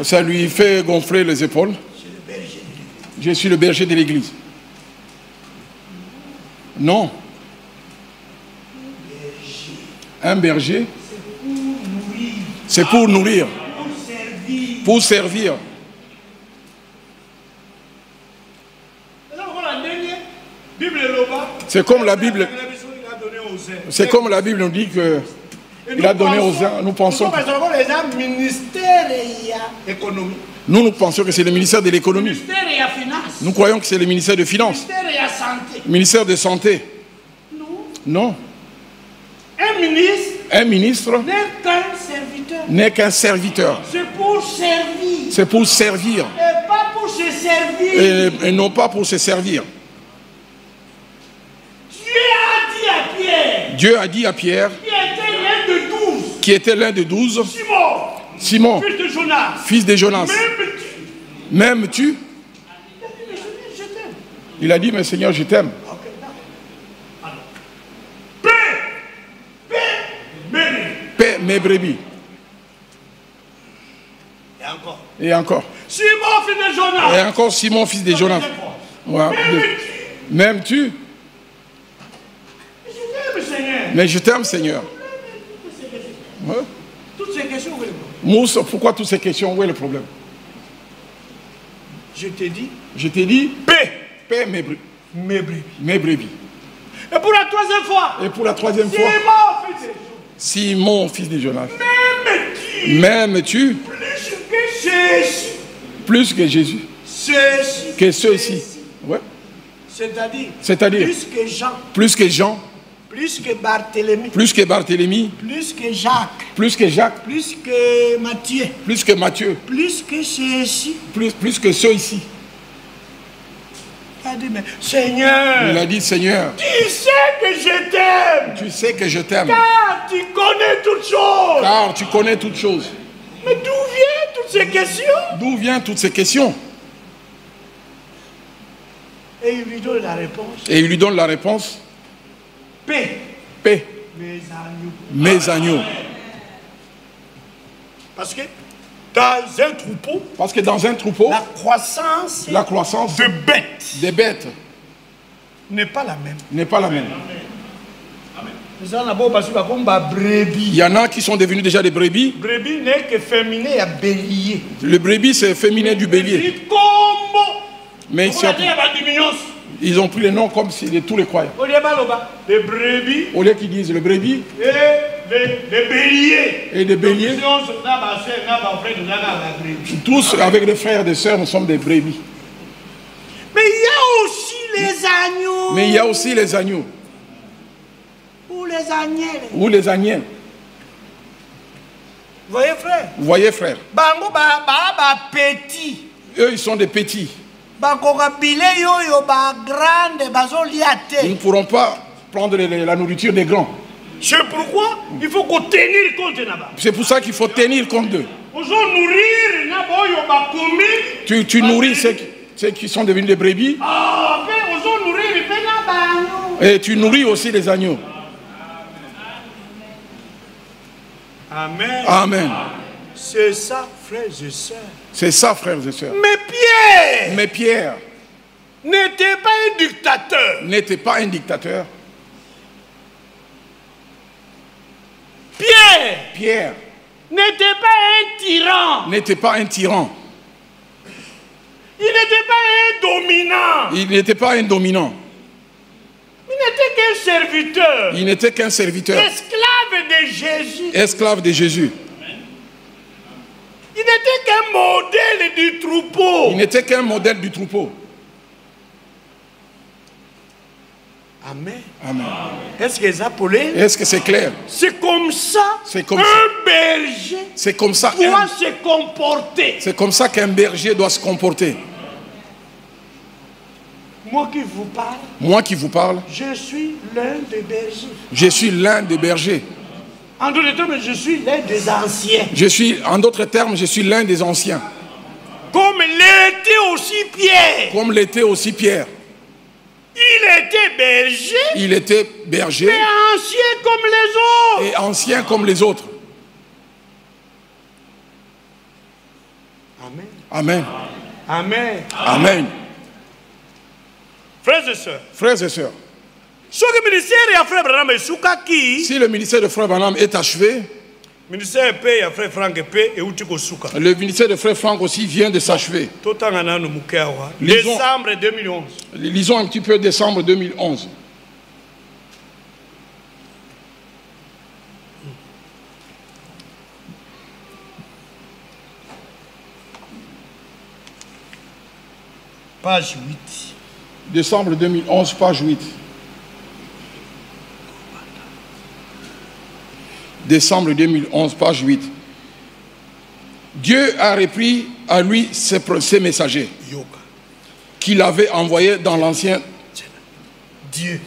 ça lui fait gonfler les épaules. Je suis le berger de l'église. Non. Un berger, c'est pour nourrir. Pour servir. C'est comme la Bible. C'est comme la Bible nous dit que il a donné aux uns. Nous pensons. Nous pensons que c'est le ministère de l'économie. Nous croyons que c'est le ministère de finances. Ministère de santé. Non. Un ministre n'est qu'un serviteur.
C'est pour servir.
C'est pour servir.
Et pas pour se servir.
Et non pas pour se servir. Dieu a dit à Pierre, qui était l'un de 12, Simon, fils de Jonas, m'aimes-tu? Il a dit, mais Seigneur, je t'aime. mes brebis.
Et encore.
Et encore.
Simon, fils de Jonas.
Et encore Simon, fils de Jonas. Ouais. M'aimes-tu? Mais je t'aime, Seigneur. Ouais.
Toutes ces questions, où est le problème?
Moussa, pourquoi toutes ces questions? Où est le problème?
Je t'ai dit.
Je t'ai dit. Paix mes brebis. Mes brebis.
Et pour la troisième fois.
Et pour la troisième fois. Simon, fils de Jonas. M'aimes-tu? Plus que Jésus. Que ceux-ci. Ouais. C'est-à-dire. Plus que Jean.
Plus que Barthélemy.
Plus que Barthélemy.
Plus que Jacques.
Plus que Jacques.
Plus que Matthieu.
Plus que Matthieu.
Plus que ceux-ci.
Plus que ceux-ci.
Il a dit, mais Seigneur.
Il a dit, Seigneur.
Tu sais que je t'aime.
Tu sais que je t'aime.
Car tu connais toutes choses.
Car tu connais toutes choses.
Mais d'où viennent toutes ces questions?
D'où viennent toutes ces questions?
Et il lui donne la réponse.
Et il lui donne la réponse.
Paix.
Paix.
Mes agneaux.
Mes agneaux.
Parce que dans un troupeau,
la croissance
de bêtes,
des bêtes
n'est pas la même.
N'est pas la même.
Brebis.
Il y en a qui sont devenus déjà des brebis.
Brebis n'est que féminin à bélier.
Le brebis c'est féminin du bélier. Mais ils ont pris les noms comme si de tous les croyants.
Les brebis.
Au lieu qu'ils disent le brebis.
Et les béliers.
Et des béliers. Tous avec des frères et des sœurs, nous sommes des brebis.
Mais il y a aussi les agneaux.
Mais il y a aussi les agneaux.
Ou les agnelles.
Ou les agnelles.
Vous voyez, frère?
Vous voyez, frère?
Petit.
Eux, ils sont des petits. Nous ne pourrons pas prendre la nourriture des grands.
C'est pourquoi il faut qu'on tenir compte là-bas.
C'est pour ça qu'il faut tenir compte d'eux. Tu nourris ceux qui sont devenus des brebis. Et tu nourris aussi les agneaux.
Amen.
Amen.
C'est ça, frères et sœurs.
C'est ça, frères et sœurs.
Mais Pierre n'était pas un dictateur.
N'était pas un dictateur. Pierre
n'était pas un tyran.
N'était pas un tyran.
Il n'était pas un dominant.
Il n'était pas un dominant.
Il n'était qu'un serviteur.
Il n'était qu'un serviteur.
Esclave de Jésus.
Esclave de Jésus.
Il n'était qu'un modèle du troupeau.
Il n'était qu'un modèle du troupeau.
Amen.
Amen.
Est-ce que ça Pauline?
Est-ce que c'est clair?
C'est comme ça.
C'est comme
un berger.
C'est comme ça.
Doit se comporter.
C'est comme ça qu'un berger doit se comporter.
Moi qui vous parle.
Moi qui vous parle.
Je suis l'un des bergers.
Je suis l'un des bergers.
En d'autres termes, je suis l'un des anciens.
En d'autres termes, je suis l'un des anciens.
Comme l'était aussi Pierre.
Comme l'était aussi Pierre.
Il était berger.
Il était berger.
Mais ancien comme les autres.
Et ancien comme les autres.
Amen.
Amen.
Amen.
Amen.
Frères et sœurs.
Frères et sœurs.
Si
le ministère de Frère Branham est achevé,
le ministère
de Frère Franck aussi vient de s'achever.
Décembre 2011.
Lisons un petit peu décembre 2011.
Page 8.
Décembre 2011, page 8. Décembre 2011, page 8. Dieu a repris à lui ses messagers qu'il avait envoyés dans l'ancien. Dieu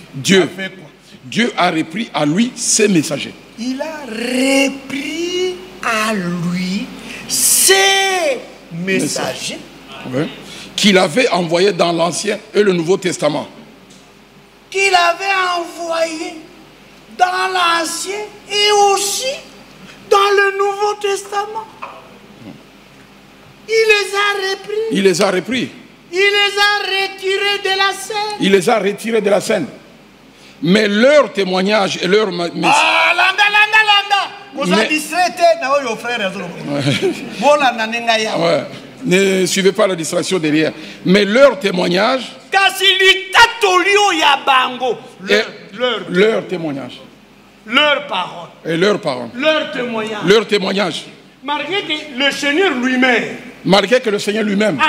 a repris à lui ses messagers.
Il a repris à lui ses messagers.
Oui. Qu'il avait envoyés dans l'Ancien et le Nouveau Testament.
Qu'il avait envoyé dans l'Ancien et aussi
Dans le Nouveau Testament, il les a repris.
Il les a repris.
Il les a retirés de la scène.
Il les a retirés de la scène. Mais leur témoignage et leur message.
Ah, landa. Vous avez distrait,
ouais. Ne suivez pas la distraction derrière. Mais leur témoignage. Leur témoignage.
Leur parole.
Et leur parole.
Leur témoignage.
Leur témoignage.
Malgré que le Seigneur lui-même.
Malgré que le Seigneur lui-même.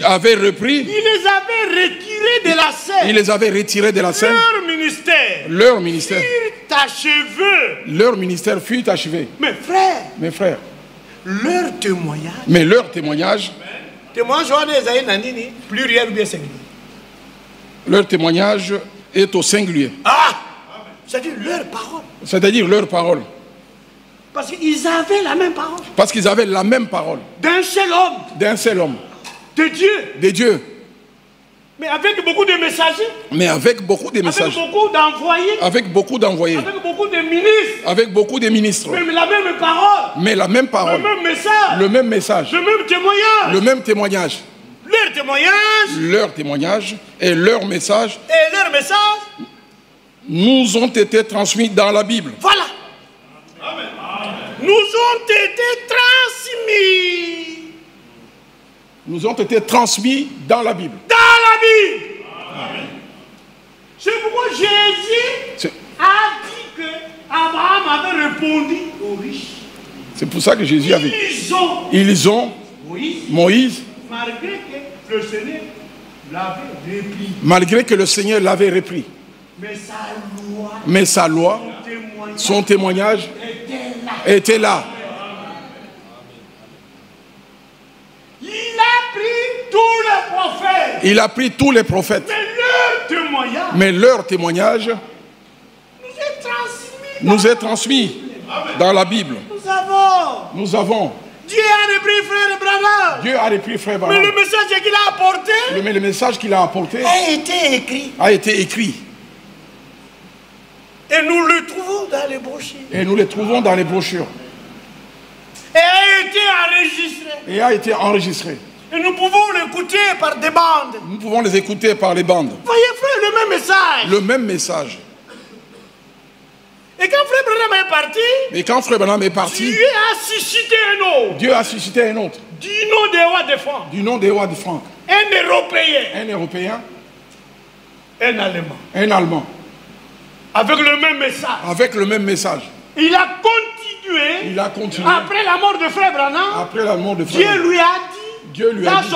Avait repris.
Il les avait retirés de la scène.
Il les avait retirés de la scène.
Leur ministère.
Fut achevé. Leur ministère fut achevé.
Mes frères. Leur témoignage.
Mais leur témoignage.
Pluriel ou bien singulier.
Leur témoignage est au singulier.
Ah! C'est-à-dire leur parole.
C'est-à-dire leur parole.
Parce qu'ils avaient la même parole.
Parce qu'ils avaient la même parole.
D'un seul homme.
D'un seul homme.
De Dieu.
De Dieu.
Mais avec beaucoup de messagers.
Mais avec beaucoup de messagers.
Avec beaucoup d'envoyés.
Avec beaucoup d'envoyés.
Avec beaucoup de ministres.
Avec beaucoup de ministres.
Mais la même parole.
Mais la même parole.
Le même message.
Le même message.
Le même témoignage.
Le même témoignage.
Leur témoignage.
Leur témoignage et leur message.
Et leur message.
Nous ont été transmis dans la Bible.
Voilà. Amen. Nous ont été transmis.
Nous ont été transmis dans la Bible.
Dans la Bible. Amen. C'est pourquoi Jésus a dit que Abraham avait répondu aux riches.
C'est pour ça que Jésus avait. Ils ont Moïse.
Malgré que le Seigneur l'avait repris.
Malgré que le Seigneur l'avait repris.
Mais sa
loi, son témoignage était là. Il a pris tous les prophètes. Mais leur témoignage nous est transmis dans la Bible. Nous avons.
Dieu a repris frère Branham.
Dieu a repris frère Branham.
Mais le message qu'il a apporté.
Le message qu'il a apporté
a été écrit. Et nous le trouvons dans les brochures.
Et nous les trouvons dans les brochures.
Et a été enregistré.
Et a été enregistré.
Et nous pouvons l'écouter par des bandes.
Nous pouvons les écouter par les bandes.
Voyez frère, le même message.
Le même message.
Et quand frère Branham est parti.
Et quand frère Branham est parti.
Dieu a suscité un autre.
Dieu a suscité un autre.
Du nom des rois de France.
Du nom des rois de France.
Un Européen.
Un Européen.
Un Allemand.
Un Allemand.
Avec le même message.
Avec le même message.
Il a continué.
Il a continué.
Après la mort de frère Branham.
Après la mort de frère
Dieu
Branham.
lui a dit.
Dieu lui a dit.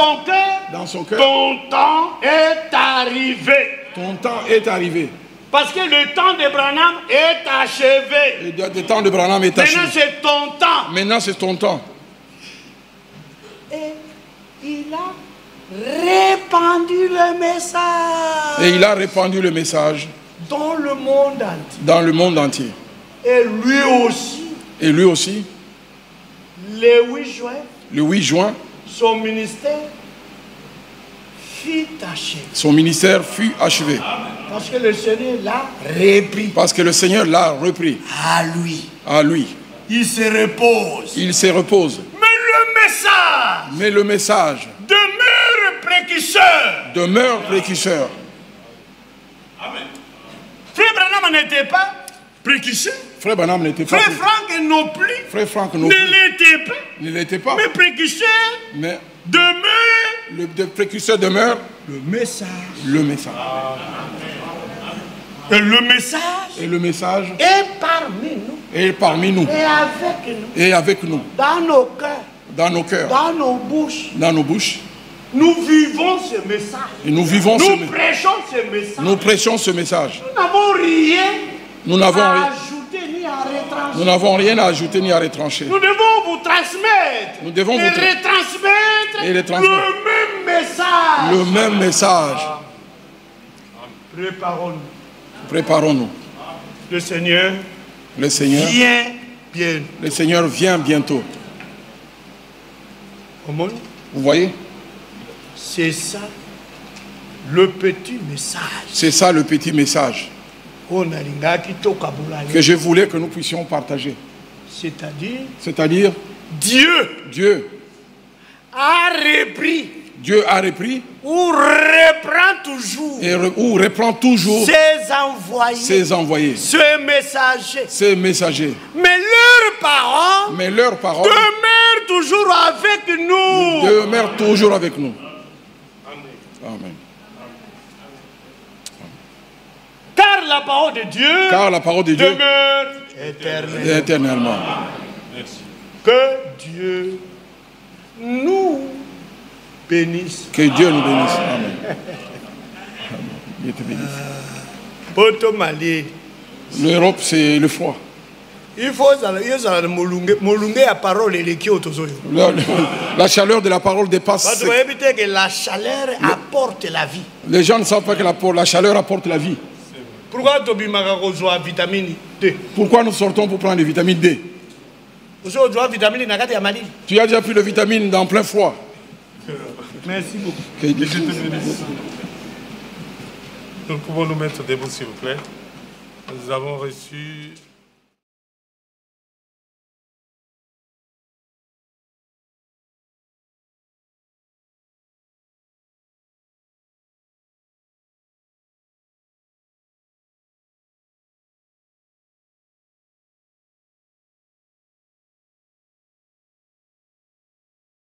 Dans son cœur. Ton temps est arrivé.
Ton temps est arrivé.
Parce que le temps de Branham est achevé.
Le temps de Branham est achevé.
Maintenant c'est ton temps.
Maintenant c'est ton temps.
Et il a répandu le message.
Et il a répandu le message.
Dans le monde entier.
Dans le monde entier.
Et lui aussi.
Et lui aussi.
Le 8 juin.
Le 8 juin.
Son ministère fut achevé.
Son ministère fut achevé.
Parce que le Seigneur l'a repris.
Parce que le Seigneur l'a repris.
À lui.
À lui.
Il se repose.
Il se repose.
Mais le message. Demeure précurseur.
Demeure précurseur.
Amen. Frère Branham n'était pas précurseur.
Frère Branham n'était pas.
Frère Franck non plus.
Frère Franck non plus.
Ne l'était pas. Mais précurseur.
Mais
demeure.
Le précurseur demeure.
Le message.
Le message.
Et le message.
Et le message.
Est parmi nous.
Et parmi nous.
Et avec nous.
Et avec nous.
Dans nos cœurs.
Dans nos cœurs.
Dans nos bouches.
Dans nos bouches.
Nous vivons ce message.
Et nous vivons
nous prêchons ce message.
Nous prêchons ce message.
Nous n'avons rien.
Nous n'avons
à ajouter ni à retrancher.
Nous n'avons rien à ajouter ni à retrancher.
Nous devons vous transmettre.
Nous devons vous
retransmettre.
Et retransmettre.
Le même message.
Le même message.
Préparons-nous.
Préparons-nous.
Le Seigneur.
Vient
bientôt.
Le Seigneur vient bientôt.
Comment?
Vous voyez?
C'est ça le petit message.
C'est ça le petit message. que je voulais que nous puissions partager. C'est-à-dire Dieu
a repris.
Dieu a repris
ou reprend toujours,
ses envoyés, ses messagers.
Mais leurs paroles demeurent toujours avec nous.
Amen.
Car la parole de Dieu demeure
éternellement.
Merci.
Que Dieu nous bénisse.
Que Dieu nous bénisse. Amen. Dieu te bénisse. L'Europe, c'est le froid.
Il faut
la chaleur de la parole dépasse.
Que la chaleur apporte la vie.
Les gens ne savent pas que la chaleur apporte la vie. Pourquoi nous sortons pour prendre des vitamines D? Tu as déjà pris de vitamines dans plein froid.
Merci beaucoup.
Nous pouvons nous mettre debout, s'il vous plaît. Nous avons reçu